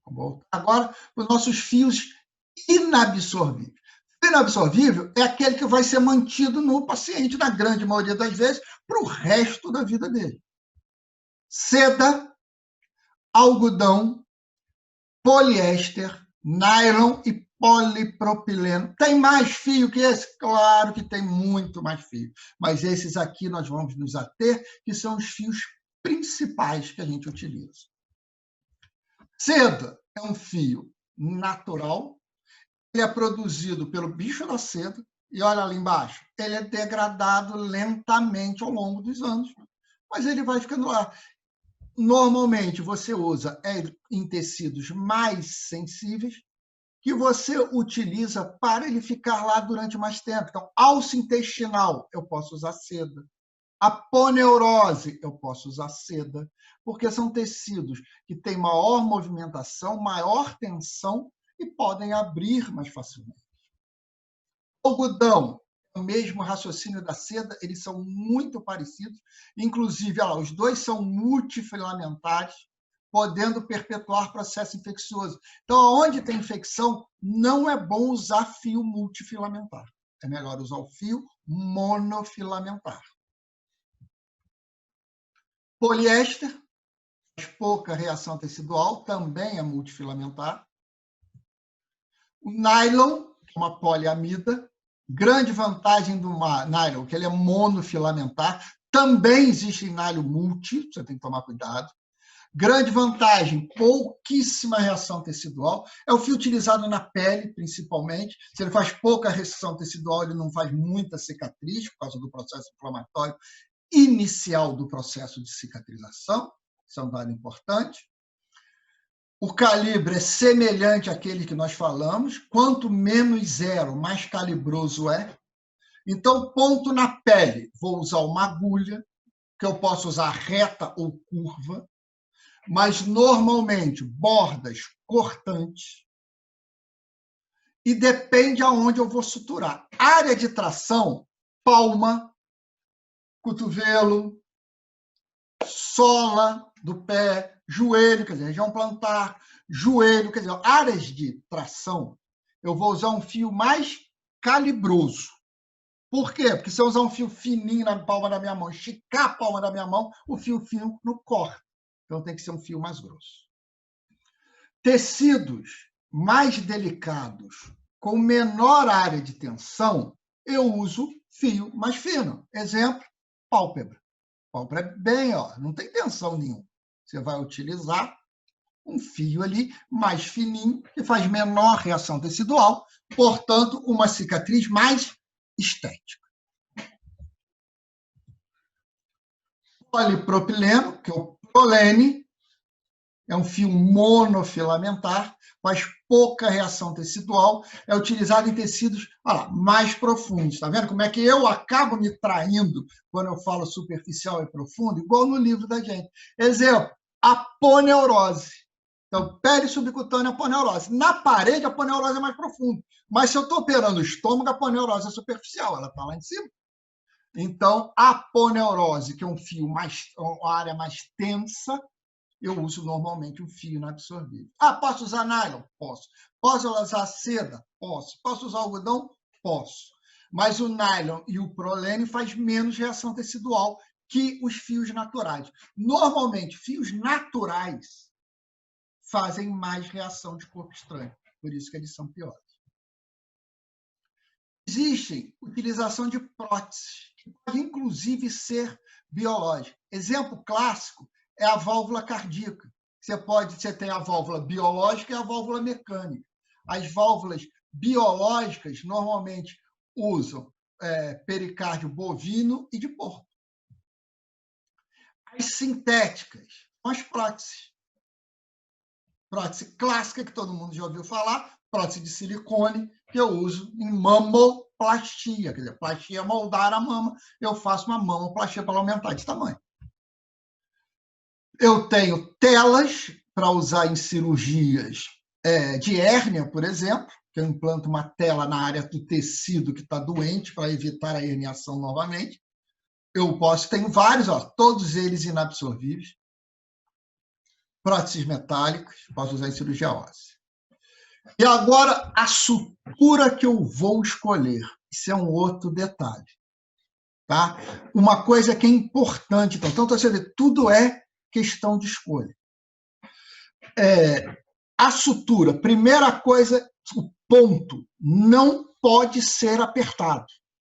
Tá bom? Agora, os nossos fios inabsorvíveis. O inabsorvível é aquele que vai ser mantido no paciente, na grande maioria das vezes, para o resto da vida dele. Seda, algodão, poliéster, nylon e polipropileno. Tem mais fio que esse? Claro que tem muito mais fio. Mas esses aqui nós vamos nos ater, que são os fios principais que a gente utiliza. Seda é um fio natural, ele é produzido pelo bicho da seda, e olha ali embaixo, ele é degradado lentamente ao longo dos anos, mas ele vai ficando lá. Normalmente, você usa em tecidos mais sensíveis, que você utiliza para ele ficar lá durante mais tempo. Então, alça intestinal, eu posso usar seda. Aponeurose, eu posso usar seda, porque são tecidos que têm maior movimentação, maior tensão e podem abrir mais facilmente. Algodão, o mesmo raciocínio da seda, eles são muito parecidos, inclusive, olha lá, os dois são multifilamentares, podendo perpetuar processo infeccioso. Então, onde tem infecção, não é bom usar fio multifilamentar. É melhor usar o fio monofilamentar. Poliéster, faz pouca reação tecidual, também é multifilamentar. O nylon, que é uma poliamida, grande vantagem do nylon, que ele é monofilamentar. Também existe nylon multi, você tem que tomar cuidado. Grande vantagem, pouquíssima reação tecidual. É o fio utilizado na pele, principalmente. Se ele faz pouca reação tecidual, ele não faz muita cicatriz, por causa do processo inflamatório inicial do processo de cicatrização. Isso é um dado importante. O calibre é semelhante àquele que nós falamos. Quanto menos zero, mais calibroso é. Então, ponto na pele. Vou usar uma agulha, que eu posso usar reta ou curva, mas normalmente bordas cortantes, e depende aonde eu vou suturar. Área de tração, palma, cotovelo, sola do pé, joelho, quer dizer, região plantar, joelho, quer dizer, áreas de tração, eu vou usar um fio mais calibroso. Por quê? Porque se eu usar um fio fininho na palma da minha mão, esticar a palma da minha mão, o fio fino não corta. Então, tem que ser um fio mais grosso. Tecidos mais delicados, com menor área de tensão, eu uso fio mais fino. Exemplo, pálpebra. Pálpebra é bem, ó, não tem tensão nenhuma. Você vai utilizar um fio ali mais fininho, que faz menor reação tecidual, portanto, uma cicatriz mais estética. Polipropileno, que é o Prolene é um fio monofilamentar, faz pouca reação tecidual, é utilizado em tecidos mais profundos. Está vendo como é que eu acabo me traindo quando eu falo superficial e profundo? Igual no livro da gente. Exemplo, aponeurose. Então, pele subcutânea, aponeurose. Na parede, a aponeurose é mais profunda. Mas se eu estou operando o estômago, a aponeurose é superficial, ela está lá em cima. Então, a aponeurose, que é um fio uma área mais tensa, eu uso normalmente um fio inabsorvível. Posso usar nylon? Posso. Posso usar seda? Posso. Posso usar algodão? Posso. Mas o nylon e o prolene faz menos reação tecidual que os fios naturais. Normalmente, fios naturais fazem mais reação de corpo estranho. Por isso que eles são piores. Existe utilização de próteses, que pode inclusive ser biológica. Exemplo clássico é a válvula cardíaca. Você tem a válvula biológica e a válvula mecânica. As válvulas biológicas normalmente usam pericárdio bovino e de porco. As sintéticas são as próteses. Prótese clássica, que todo mundo já ouviu falar, prótese de silicone, que eu uso em mamoplastia. Quer dizer, plastia é moldar a mama, eu faço uma mamoplastia para aumentar de tamanho. Eu tenho telas para usar em cirurgias de hérnia, por exemplo, que eu implanto uma tela na área do tecido que está doente para evitar a herniação novamente. Tenho vários, todos eles inabsorvíveis. Próteses metálicas, posso usar em cirurgia óssea. E agora, a sutura que eu vou escolher. Isso é um outro detalhe. Tá? Uma coisa que é importante. Então, você vê, tudo é questão de escolha. A sutura, primeira coisa, o ponto não pode ser apertado.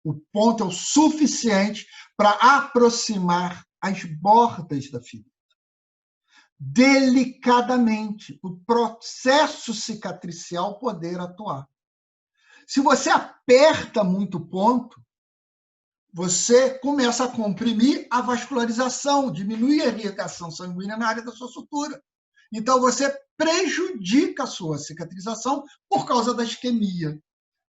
O ponto é o suficiente para aproximar as bordas da ferida. Delicadamente, o processo cicatricial poder atuar. Se você aperta muito o ponto, você começa a comprimir a vascularização, diminui a irrigação sanguínea na área da sua sutura. Então, você prejudica a sua cicatrização por causa da isquemia.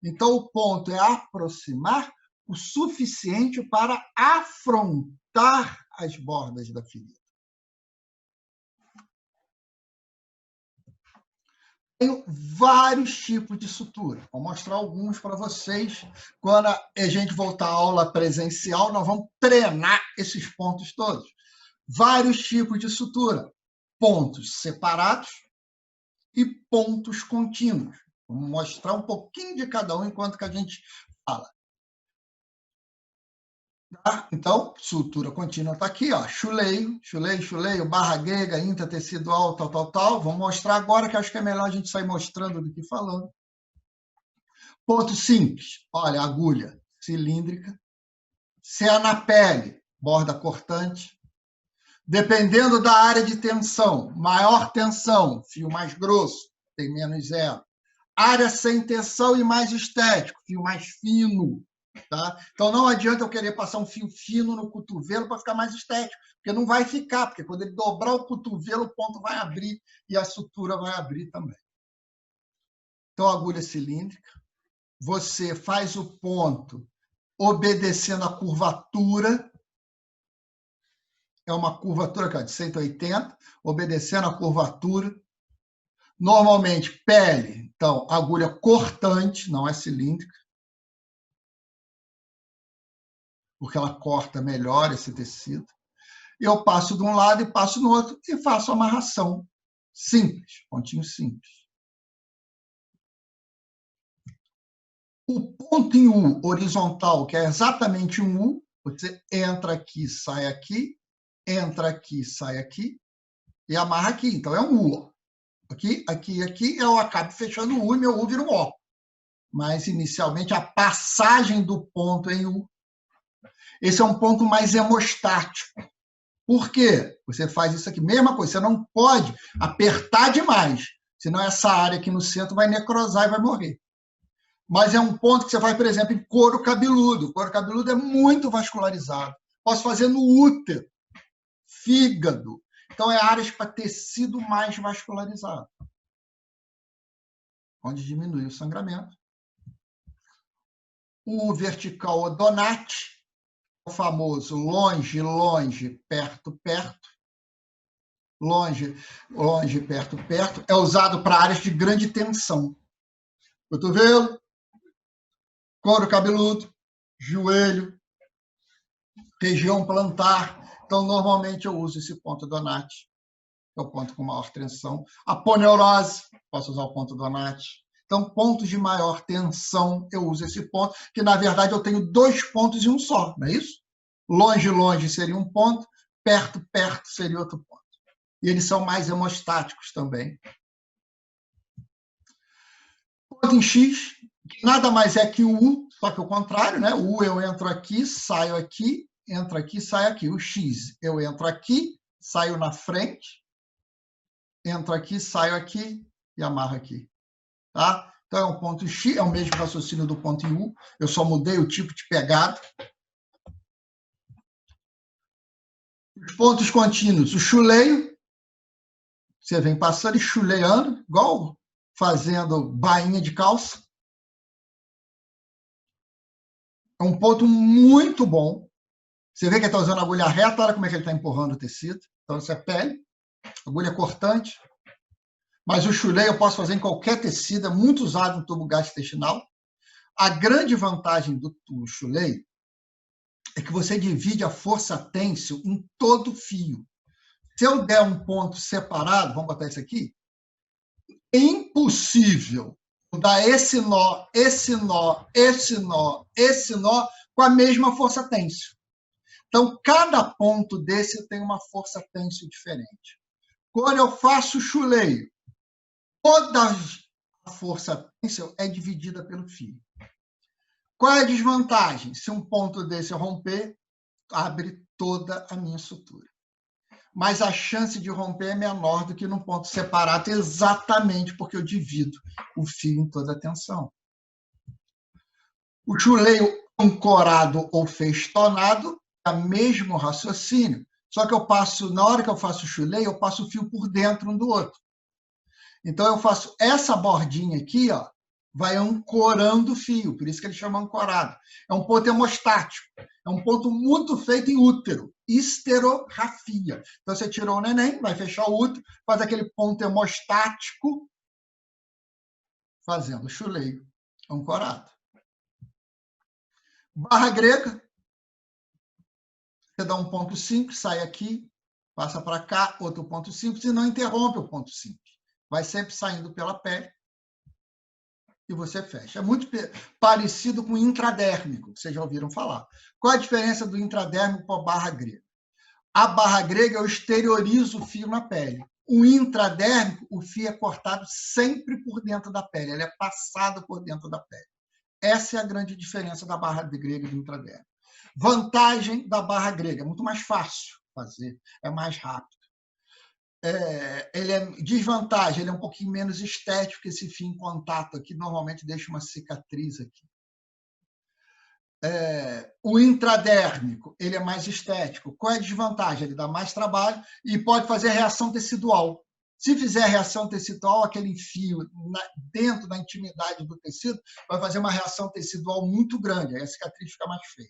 Então, o ponto é aproximar o suficiente para afrontar as bordas da ferida. Tenho vários tipos de sutura. Vou mostrar alguns para vocês. Quando a gente voltar à aula presencial, nós vamos treinar esses pontos todos. Vários tipos de sutura. Pontos separados e pontos contínuos. Vamos mostrar um pouquinho de cada um enquanto que a gente fala. Tá? Então, sutura contínua está aqui, chuleio, barra grega, intratecidual, tal. Vou mostrar agora, que acho que é melhor a gente sair mostrando do que falando. Ponto simples, olha, agulha cilíndrica. Se é na pele, borda cortante. Dependendo da área de tensão, maior tensão, fio mais grosso, tem menos 0. Área sem tensão e mais estético, fio mais fino. Tá? Então, não adianta eu querer passar um fio fino no cotovelo para ficar mais estético, porque não vai ficar, porque quando ele dobrar o cotovelo, o ponto vai abrir e a sutura vai abrir também. Então, agulha cilíndrica, você faz o ponto obedecendo a curvatura, é uma curvatura de 180, obedecendo a curvatura. Normalmente, pele, então, agulha cortante, não é cilíndrica, porque ela corta melhor esse tecido. Eu passo de um lado e passo no outro e faço amarração simples, pontinho simples. O ponto em U horizontal, que é exatamente um U, você entra aqui, sai aqui, entra aqui, sai aqui e amarra aqui. Então, é um U. Aqui, eu acabo fechando o U e meu U vira um O. Mas, inicialmente, a passagem do ponto em U. Esse é um ponto mais hemostático. Por quê? Você faz isso aqui, mesma coisa, você não pode apertar demais, senão essa área aqui no centro vai necrosar e vai morrer. Mas é um ponto que você faz, por exemplo, em couro cabeludo. O couro cabeludo é muito vascularizado. Posso fazer no útero, fígado. Então, é áreas para tecido mais vascularizado, onde diminui o sangramento. O vertical Odonati, o famoso longe, longe, perto, perto. Longe, longe, perto, perto. É usado para áreas de grande tensão. Cotovelo, couro cabeludo, joelho, região plantar. Então, normalmente, eu uso esse ponto Donati, que é o ponto com maior tensão. Aponeurose, posso usar o ponto Donati. Então, pontos de maior tensão, eu uso esse ponto, que, na verdade, eu tenho 2 pontos em um só, não é isso? Longe, longe seria um ponto, perto, perto seria outro ponto. E eles são mais hemostáticos também. Ponto em X, que nada mais é que o U, só que o contrário, né? O U eu entro aqui, saio aqui, entro aqui, saio aqui. O X eu entro aqui, saio na frente, entro aqui, saio aqui e amarro aqui. Tá? Então, é um ponto X, é o mesmo raciocínio do ponto em U, eu só mudei o tipo de pegada. Os pontos contínuos, o chuleio, você vem passando e chuleando, igual fazendo bainha de calça. É um ponto muito bom. Você vê que ele está usando a agulha reta, olha como é que ele está empurrando o tecido. Então, isso é pele, agulha cortante. Mas o chuleio eu posso fazer em qualquer tecido, é muito usado no tubo gastrointestinal. A grande vantagem do chuleio é que você divide a força têncil em todo fio. Se eu der um ponto separado, vamos botar isso aqui, é impossível dar esse nó, esse nó, esse nó, esse nó com a mesma força têncil. Então, cada ponto desse tem uma força têncil diferente. Quando eu faço chuleio, toda a força têncil é dividida pelo fio. Qual é a desvantagem? Se um ponto desse romper, abre toda a minha sutura. Mas a chance de romper é menor do que num ponto separado, exatamente porque eu divido o fio em toda a tensão. O chuleio ancorado ou festonado é o mesmo raciocínio, só que eu passo, na hora que eu faço o chuleio, eu passo o fio por dentro um do outro. Então, eu faço essa bordinha aqui, ó, vai ancorando o fio, por isso que ele chama ancorado. É um ponto hemostático, é um ponto muito feito em útero, histerorrafia. Então, você tirou o neném, vai fechar o útero, faz aquele ponto hemostático, fazendo chuleio ancorado. Barra grega, você dá um ponto simples, sai aqui, passa para cá, outro ponto simples, e não interrompe o ponto simples. Vai sempre saindo pela pele e você fecha. É muito parecido com o intradérmico, que vocês já ouviram falar. Qual a diferença do intradérmico para a barra grega? A barra grega eu exteriorizo o fio na pele. O intradérmico, o fio é cortado sempre por dentro da pele, ele é passado por dentro da pele. Essa é a grande diferença da barra grega e do intradérmico. Vantagem da barra grega, é muito mais fácil fazer, é mais rápido. Ele é desvantagem, ele é um pouquinho menos estético, esse fio em contato aqui normalmente deixa uma cicatriz aqui. O intradérmico, ele é mais estético. Qual é a desvantagem? Ele dá mais trabalho e pode fazer reação tecidual. Se fizer reação tecidual, aquele fio dentro da intimidade do tecido vai fazer uma reação tecidual muito grande, aí a cicatriz fica mais feia.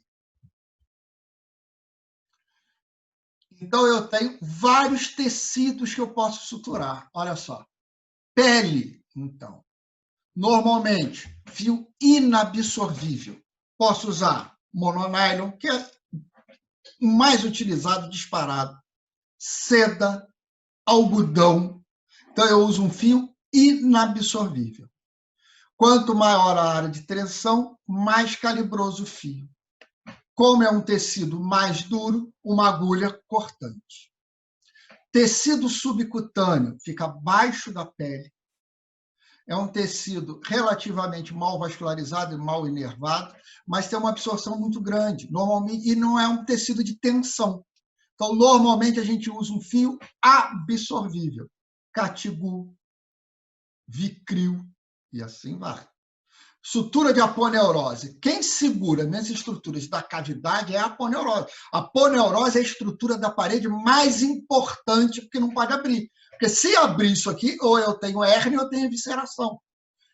Então, eu tenho vários tecidos que eu posso suturar. Olha só. Pele, então. Normalmente, fio inabsorvível. Posso usar mononylon, que é o mais utilizado, disparado. Seda, algodão. Então, eu uso um fio inabsorvível. Quanto maior a área de tensão, mais calibroso o fio. Como é um tecido mais duro, uma agulha cortante. Tecido subcutâneo fica abaixo da pele. É um tecido relativamente mal vascularizado e mal inervado, mas tem uma absorção muito grande, normalmente, e não é um tecido de tensão. Então, normalmente, a gente usa um fio absorvível. Catigu, Vicryl, e assim vai. Sutura de aponeurose. Quem segura minhas estruturas da cavidade é a aponeurose. A aponeurose é a estrutura da parede mais importante, porque não pode abrir. Porque se abrir isso aqui, ou eu tenho hérnia ou eu tenho evisceração.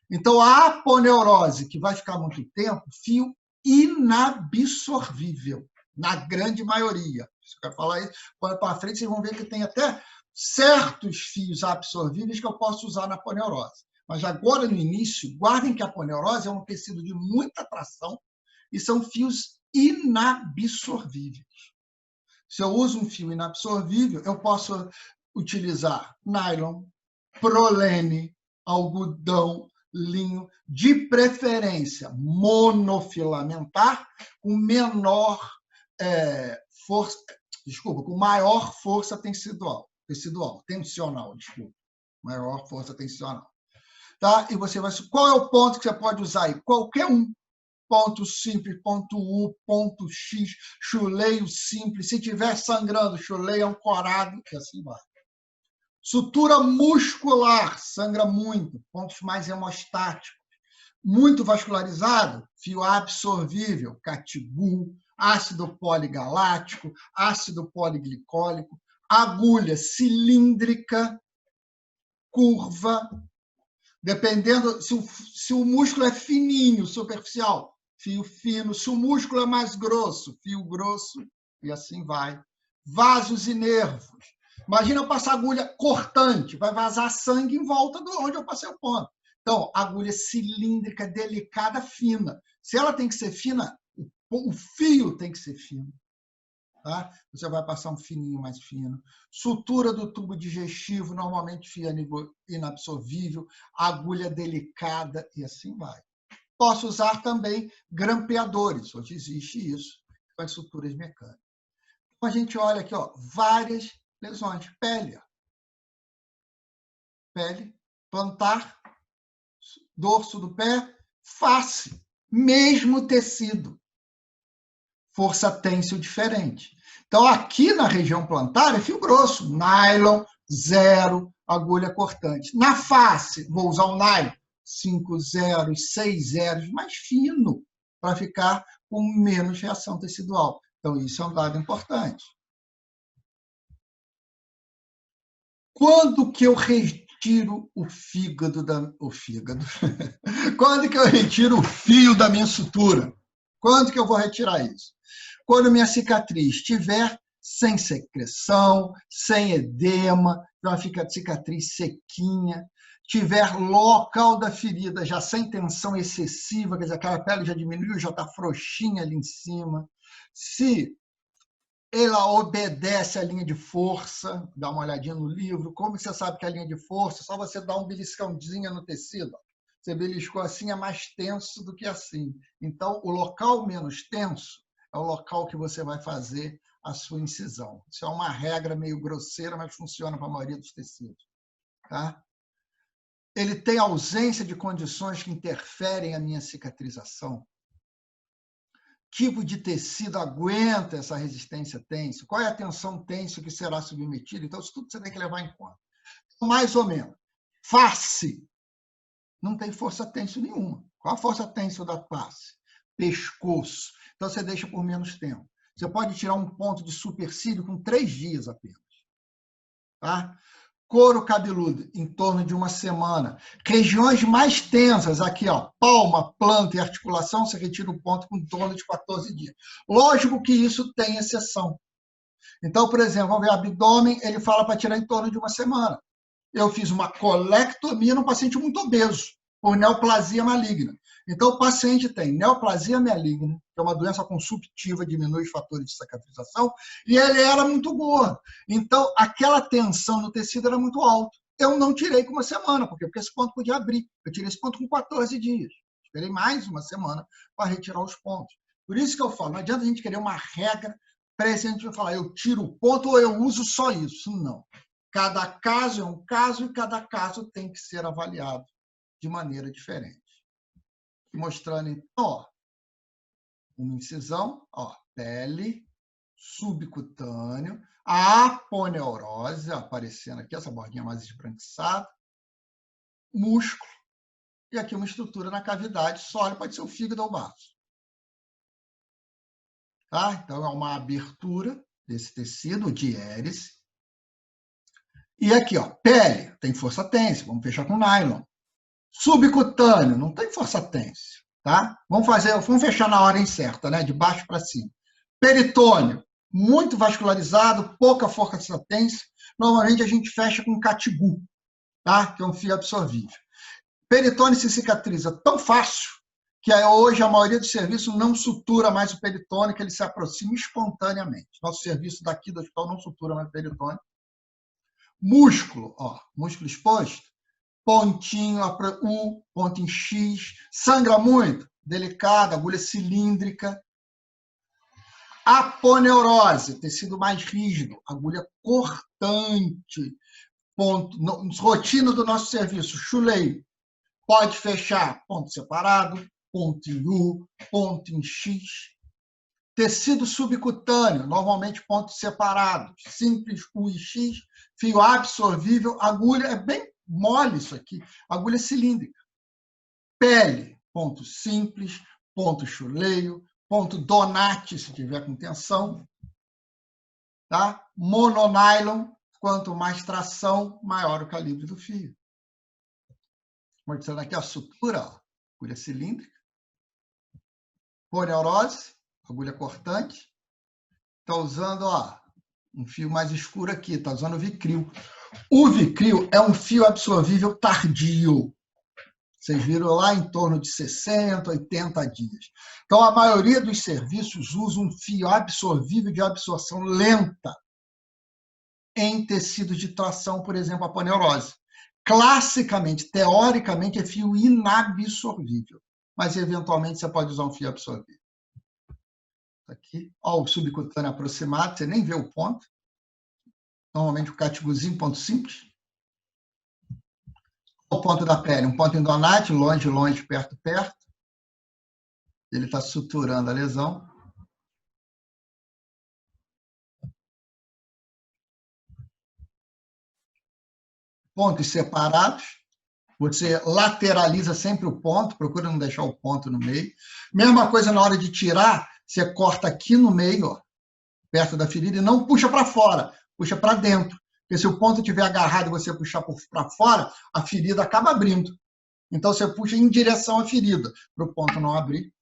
Então, a aponeurose, que vai ficar muito tempo, fio inabsorvível, na grande maioria. Se eu quero falar isso, para frente, vocês vão ver que tem até certos fios absorvíveis que eu posso usar na aponeurose. Mas agora, no início, guardem que a aponeurose é um tecido de muita tração e são fios inabsorvíveis. Se eu uso um fio inabsorvível, eu posso utilizar nylon, prolene, algodão, linho, de preferência monofilamentar, com menor força, com maior força tensional, maior força tensional. Tá? E você vai. Qual é o ponto que você pode usar aí? Qualquer um. Ponto simples, ponto U, ponto X, chuleio simples. Se tiver sangrando, chuleio ancorado, e assim vai. Sutura muscular, sangra muito, pontos mais hemostáticos. Muito vascularizado, fio absorvível, catigu, ácido poligalático, ácido poliglicólico, agulha cilíndrica, curva, dependendo se o músculo é fininho, superficial, fio fino, se o músculo é mais grosso, fio grosso, e assim vai. Vasos e nervos. Imagina eu passar agulha cortante, vai vazar sangue em volta de onde eu passei o ponto. Então, agulha cilíndrica, delicada, fina. Se ela tem que ser fina, o fio tem que ser fino. Tá? Você vai passar um fininho mais fino. Sutura do tubo digestivo, normalmente fio inabsorvível, agulha delicada e assim vai. Posso usar também grampeadores, hoje existe isso, com as suturas mecânicas. Então, a gente olha aqui, ó, várias lesões. Pele, plantar, dorso do pé, face, mesmo tecido. Força têncil diferente. Então, aqui na região plantar é fio grosso, nylon, 0, agulha cortante. Na face, vou usar o nylon, 5 zeros, 6 zeros, mais fino, para ficar com menos reação tecidual. Então, isso é um dado importante. Quando que eu retiro o fígado? Quando que eu retiro o fio da minha sutura? Quando que eu vou retirar isso? Quando minha cicatriz estiver sem secreção, sem edema, uma cicatriz sequinha, tiver local da ferida já sem tensão excessiva, quer dizer, aquela pele já diminuiu, já está frouxinha ali em cima. Se ela obedece à linha de força, dá uma olhadinha no livro, como você sabe que é a linha de força? Só você dá um beliscãozinho no tecido. Você beliscou assim, é mais tenso do que assim. Então, o local menos tenso é o local que você vai fazer a sua incisão. Isso é uma regra meio grosseira, mas funciona para a maioria dos tecidos. Tá? Ele tem ausência de condições que interferem a minha cicatrização. Tipo de tecido aguenta essa resistência têncil? Qual é a tensão têncil que será submetida? Então, isso tudo você tem que levar em conta. Mais ou menos. Face. Não tem força têncil nenhuma. Qual a força têncil da face? Pescoço. Então, você deixa por menos tempo. Você pode tirar um ponto de supercílio com 3 dias apenas. Tá? Couro cabeludo, em torno de 1 semana. Regiões mais tensas, aqui, ó, palma, planta e articulação, você retira o ponto com em torno de 14 dias. Lógico que isso tem exceção. Então, por exemplo, vamos ver, abdômen, ele fala para tirar em torno de 1 semana. Eu fiz uma colectomia num paciente muito obeso, por neoplasia maligna. Então, o paciente tem neoplasia maligna, que é uma doença consumptiva, diminui os fatores de cicatrização, e ele era muito gordo. Então, aquela tensão no tecido era muito alta. Eu não tirei com 1 semana, porque esse ponto podia abrir. Eu tirei esse ponto com 14 dias. Esperei mais 1 semana para retirar os pontos. Por isso que eu falo, não adianta a gente querer uma regra pré-a gente vai falar, eu tiro o ponto ou eu uso só isso. Não. Cada caso é um caso e cada caso tem que ser avaliado de maneira diferente. Mostrando, então, ó, uma incisão, ó, pele, subcutâneo, a aponeurose aparecendo aqui, essa bordinha mais esbranquiçada, músculo, e aqui uma estrutura na cavidade sólida, pode ser o fígado ou o baço. Tá? Então, é uma abertura desse tecido de hélice. E aqui, ó, pele, tem força tensa, vamos fechar com nylon. Subcutâneo, não tem força tensa, tá? Vamos fechar na ordem certa, né? De baixo para cima. Peritônio, muito vascularizado, pouca força tensa. Normalmente a gente fecha com catigu, tá? Que é um fio absorvível. Peritônio se cicatriza tão fácil que hoje a maioria dos serviços não sutura mais o peritônio, que ele se aproxima espontaneamente. Nosso serviço daqui do hospital não sutura mais o peritônio. Músculo, ó, músculo exposto, pontinho U, ponto em X, sangra muito, delicada, agulha cilíndrica. Aponeurose, tecido mais rígido, agulha cortante, ponto, rotina do nosso serviço, chuleio, pode fechar ponto separado, ponto em U, ponto em X. Tecido subcutâneo, normalmente pontos separados, simples U e X, fio absorvível, agulha, é bem mole isso aqui, agulha cilíndrica. Pele, ponto simples, ponto chuleio, ponto donate, se tiver com tensão. Tá? Mononylon, quanto mais tração, maior o calibre do fio. Mostrando aqui a sutura, ó, agulha cilíndrica. Poneurose, agulha cortante. Está usando, ó, um fio mais escuro aqui, está usando o Vicryl. O Vicryl é um fio absorvível tardio. Vocês viram lá em torno de 60, 80 dias. Então, a maioria dos serviços usa um fio absorvível de absorção lenta em tecidos de tração, por exemplo, a poneurose. Classicamente, teoricamente, é fio inabsorvível, mas eventualmente você pode usar um fio absorvível. Aqui, ó, o subcutâneo aproximado, você nem vê o ponto. Normalmente o catiguzinho, ponto simples. O ponto da pele, um ponto endonate, longe, longe, perto, perto. Ele está suturando a lesão. Pontos separados. Você lateraliza sempre o ponto, procura não deixar o ponto no meio. Mesma coisa na hora de tirar, você corta aqui no meio, ó, perto da ferida, e não puxa para fora, puxa para dentro. Porque se o ponto estiver agarrado e você puxar para fora, a ferida acaba abrindo. Então, você puxa em direção à ferida, para o ponto não abrir.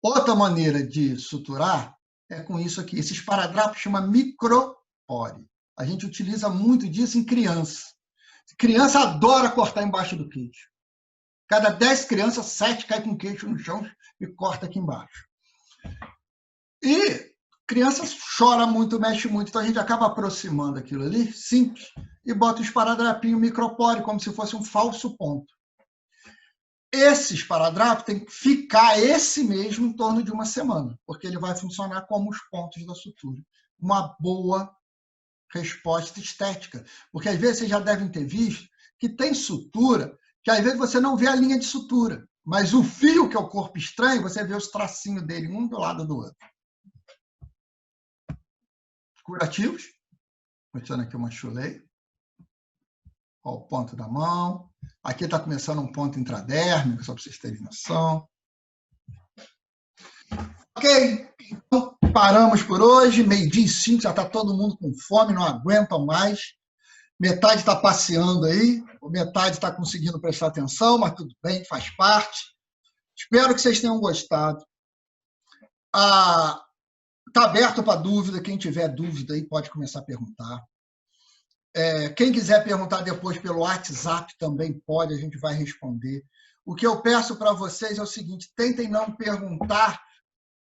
Outra maneira de suturar é com isso aqui. Esse esparadrapo chama micropore. A gente utiliza muito disso em criança. Criança adora cortar embaixo do queixo. Cada 10 crianças, 7 caem com o queixo no chão e corta aqui embaixo. E criança chora muito, mexe muito, então a gente acaba aproximando aquilo ali, simples, e bota o esparadrapinho micropore, como se fosse um falso ponto. Esse esparadrapo tem que ficar esse mesmo em torno de uma semana, porque ele vai funcionar como os pontos da sutura. Uma boa resposta estética. Porque às vezes vocês já devem ter visto que tem sutura, que às vezes você não vê a linha de sutura, mas o fio, que é o corpo estranho, você vê os tracinhos dele, um do lado do outro. Curativos. Mostrando aqui uma chuleia. Ó, o ponto da mão. Aqui está começando um ponto intradérmico, só para vocês terem noção. Ok, então paramos por hoje. 12:05, já está todo mundo com fome, não aguenta mais. Metade está passeando aí, metade está conseguindo prestar atenção, mas tudo bem, faz parte. Espero que vocês tenham gostado. Está aberto para dúvida, quem tiver dúvida aí pode começar a perguntar. Quem quiser perguntar depois pelo WhatsApp também pode, a gente vai responder. O que eu peço para vocês é o seguinte, tentem não perguntar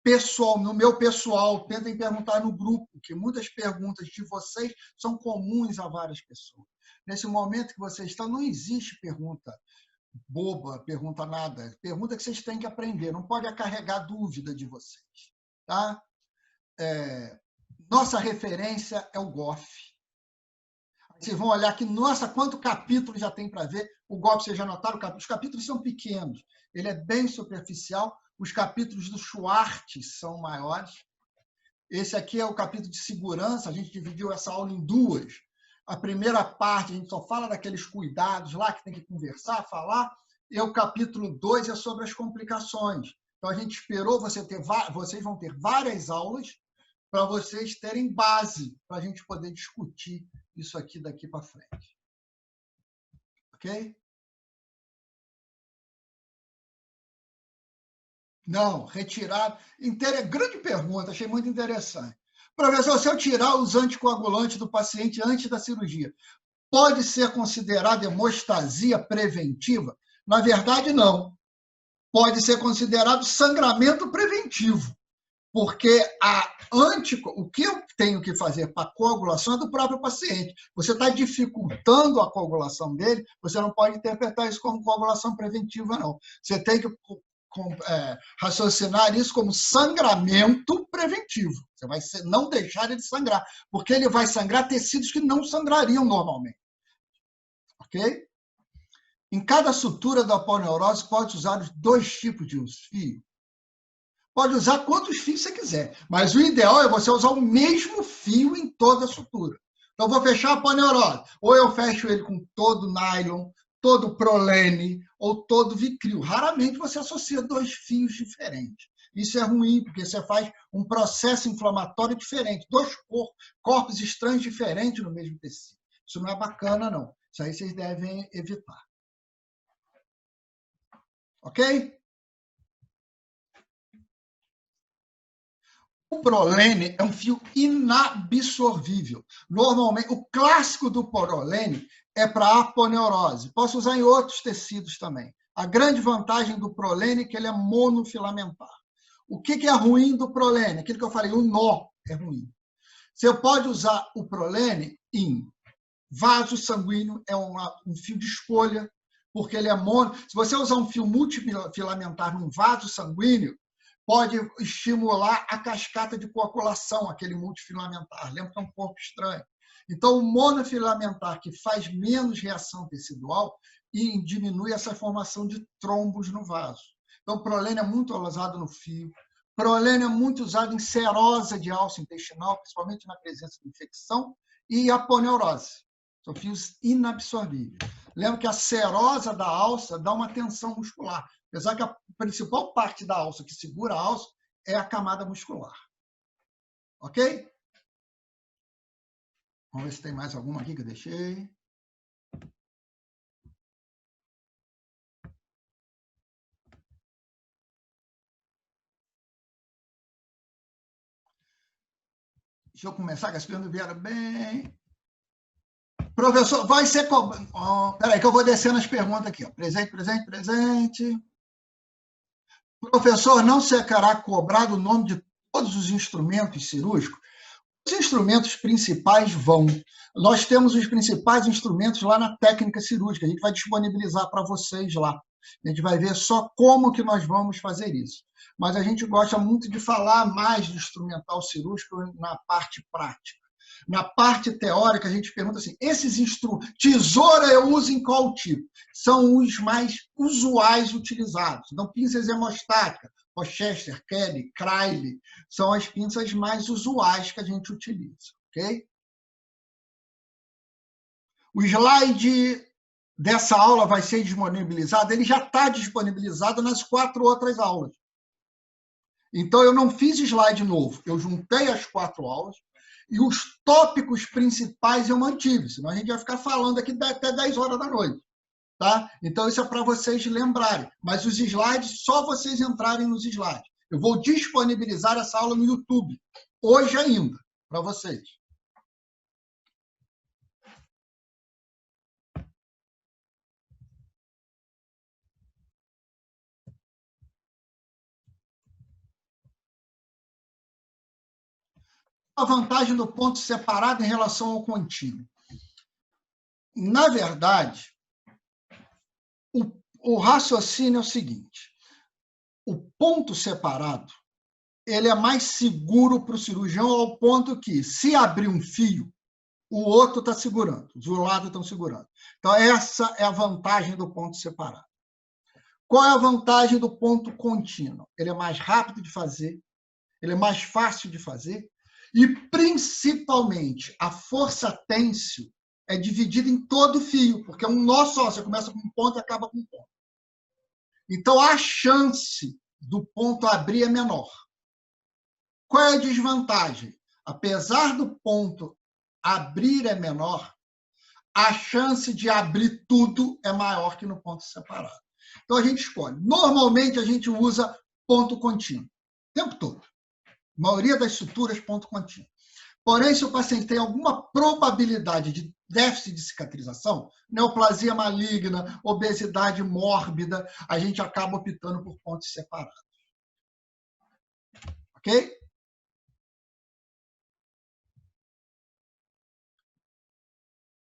pessoal, no meu pessoal, tentem perguntar no grupo, que muitas perguntas de vocês são comuns a várias pessoas. Nesse momento que vocês estão, não existe pergunta boba, pergunta nada, pergunta que vocês têm que aprender, não pode acarregar dúvida de vocês. Tá? Nossa referência é o GOF. Vocês vão olhar aqui, nossa, quanto capítulo já tem para ver. O GOF, vocês já notaram, os capítulos são pequenos, ele é bem superficial. Os capítulos do Schwartz são maiores. Esse aqui é o capítulo de segurança, a gente dividiu essa aula em duas. a primeira parte, a gente só fala daqueles cuidados lá que tem que conversar, falar, e o capítulo 2 é sobre as complicações. Então, a gente esperou vocês vão ter várias aulas para vocês terem base, para a gente poder discutir isso aqui daqui para frente. Ok? Não, retirar. Grande pergunta, achei muito interessante. Professor, se eu tirar os anticoagulantes do paciente antes da cirurgia, pode ser considerada hemostasia preventiva? Na verdade, não. Pode ser considerado sangramento preventivo, porque o que eu tenho que fazer para a coagulação é do próprio paciente. Você está dificultando a coagulação dele, você não pode interpretar isso como coagulação preventiva, não. Você tem que raciocinar isso como sangramento preventivo. Você vai não deixar ele sangrar, porque ele vai sangrar tecidos que não sangrariam normalmente. Ok? Em cada sutura da aponeurose, pode usar os 2 tipos de fio. Pode usar quantos fios você quiser, mas o ideal é você usar o mesmo fio em toda a sutura. Então, eu vou fechar a aponeurose. Ou eu fecho ele com todo nylon, todo prolene ou todo vicril. Raramente você associa 2 fios diferentes. Isso é ruim, porque você faz um processo inflamatório diferente. 2 corpos estranhos diferentes no mesmo tecido. Isso não é bacana, não. Isso aí vocês devem evitar. Ok? O prolene é um fio inabsorvível. Normalmente, o clássico do prolene é para aponeurose. Posso usar em outros tecidos também. A grande vantagem do prolene é que ele é monofilamentar. O que é ruim do prolene? Aquilo que eu falei, o nó é ruim. Você pode usar o prolene em vaso sanguíneo, é um fio de escolha, porque ele é mono. Se você usar um fio multifilamentar num vaso sanguíneo, pode estimular a cascata de coagulação, aquele multifilamentar. Lembra que é um corpo estranho. Então, o monofilamentar, que faz menos reação tecidual e diminui essa formação de trombos no vaso. Então, o prolene é muito usado no fio. Prolene é muito usado em serose de alça intestinal, principalmente na presença de infecção, e aponeurose. São fios inabsorvíveis. Lembra que a serosa da alça dá uma tensão muscular. Apesar que a principal parte da alça que segura a alça é a camada muscular. Ok? Vamos ver se tem mais alguma aqui que eu deixei. Deixa eu começar, que as perguntas vieram bem. Professor, vai ser cobrado. Espera aí, que eu vou descendo as perguntas aqui. Ó. Presente, presente, presente. Professor, não será cobrado o nome de todos os instrumentos cirúrgicos? Os instrumentos principais vão. Nós temos os principais instrumentos lá na técnica cirúrgica. A gente vai disponibilizar para vocês lá. A gente vai ver só como que nós vamos fazer isso. Mas a gente gosta muito de falar mais do instrumental cirúrgico na parte prática. Na parte teórica, a gente pergunta assim, esses instrumentos, tesoura eu uso em qual tipo? São os mais usuais utilizados. Então, pinças hemostáticas, Rochester, Kelly, Criley, são as pinças mais usuais que a gente utiliza, ok? O slide dessa aula vai ser disponibilizado, ele já está disponibilizado nas 4 outras aulas. Então, eu não fiz slide novo, eu juntei as 4 aulas e os tópicos principais eu mantive, senão a gente vai ficar falando aqui até 10 horas da noite. Tá? Então, isso é para vocês lembrarem. Mas os slides, só vocês entrarem nos slides. Eu vou disponibilizar essa aula no YouTube, hoje ainda, para vocês. A vantagem do ponto separado em relação ao contínuo. Na verdade, o raciocínio é o seguinte, o ponto separado ele é mais seguro para o cirurgião ao ponto que, se abrir um fio, o outro está segurando, os dois lados estão segurando. Então, essa é a vantagem do ponto separado. Qual é a vantagem do ponto contínuo? Ele é mais rápido de fazer, ele é mais fácil de fazer e, principalmente, a força têncil é dividido em todo o fio, porque é um nó só, você começa com um ponto e acaba com um ponto. Então, a chance do ponto abrir é menor. Qual é a desvantagem? Apesar do ponto abrir é menor, a chance de abrir tudo é maior que no ponto separado. Então, a gente escolhe. Normalmente, a gente usa ponto contínuo, o tempo todo. A maioria das suturas, ponto contínuo. Porém, se o paciente tem alguma probabilidade de déficit de cicatrização, neoplasia maligna, obesidade mórbida, a gente acaba optando por pontos separados. Ok?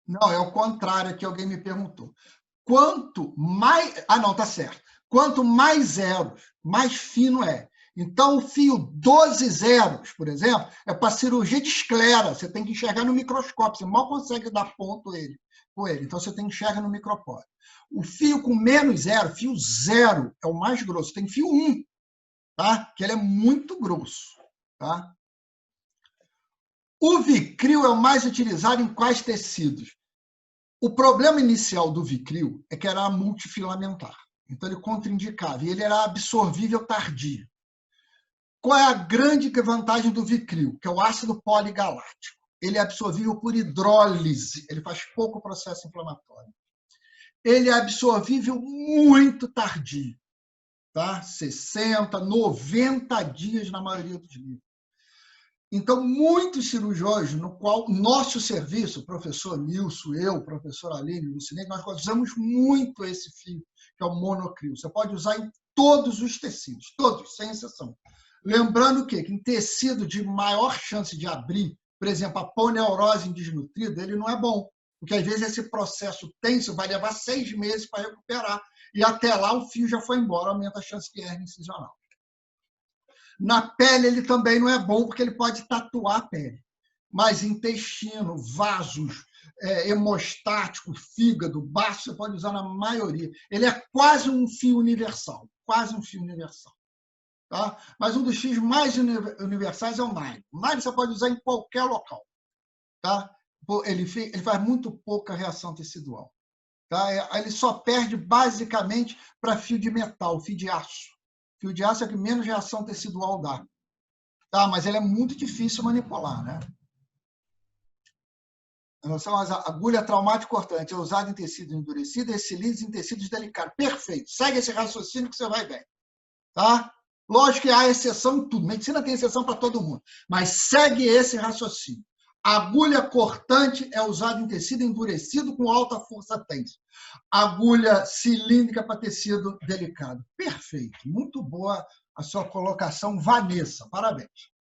Não, é o contrário que alguém me perguntou. Quanto mais... Ah, não, tá certo. Quanto mais zeros, mais fino é. Então, o fio 12 zeros, por exemplo, é para cirurgia de esclera. Você tem que enxergar no microscópio. Você mal consegue dar ponto com ele. Então, você tem que enxergar no microscópio. O fio com menos zero, fio 0, é o mais grosso. Tem fio 1, tá? Que ele é muito grosso. Tá? O Vicryl é o mais utilizado em quais tecidos? O problema inicial do Vicryl é que era multifilamentar. Então, ele contraindicava. E ele era absorvível tardio. Qual é a grande vantagem do Vicryl? Que é o ácido poligaláctico. Ele é absorvível por hidrólise. Ele faz pouco processo inflamatório. Ele é absorvível muito tardio. Tá? 60, 90 dias na maioria dos livros. Então, muitos cirurgiões, no qual nosso serviço, o professor Nilson, eu, o professor Aline, Lucinei, nós usamos muito esse fio, que é o Monocryl. Você pode usar em todos os tecidos, todos, sem exceção. Lembrando que em tecido de maior chance de abrir, por exemplo, a poneurose em desnutrida, ele não é bom, porque às vezes esse processo tenso vai levar 6 meses para recuperar, e até lá o fio já foi embora, aumenta a chance de hernia incisional. Na pele, ele também não é bom, porque ele pode tatuar a pele. Mas intestino, vasos, hemostático, fígado, baço, você pode usar na maioria. Ele é quase um fio universal. Quase um fio universal. Tá? Mas um dos fios mais universais é o nylon. O nylon você pode usar em qualquer local. Tá? Ele faz muito pouca reação tecidual. Tá? Ele só perde basicamente para fio de metal, fio de aço. Fio de aço é o que menos reação tecidual dá. Tá? Mas ele é muito difícil manipular. Né? Em relação às agulha traumática cortante, é usada em tecido endurecido e cilindros em tecidos delicados. Perfeito. Segue esse raciocínio que você vai bem. Tá? Lógico que há exceção em tudo. Medicina tem exceção para todo mundo. Mas segue esse raciocínio. Agulha cortante é usada em tecido endurecido com alta força tensa. Agulha cilíndrica para tecido delicado. Perfeito. Muito boa a sua colocação, Vanessa. Parabéns.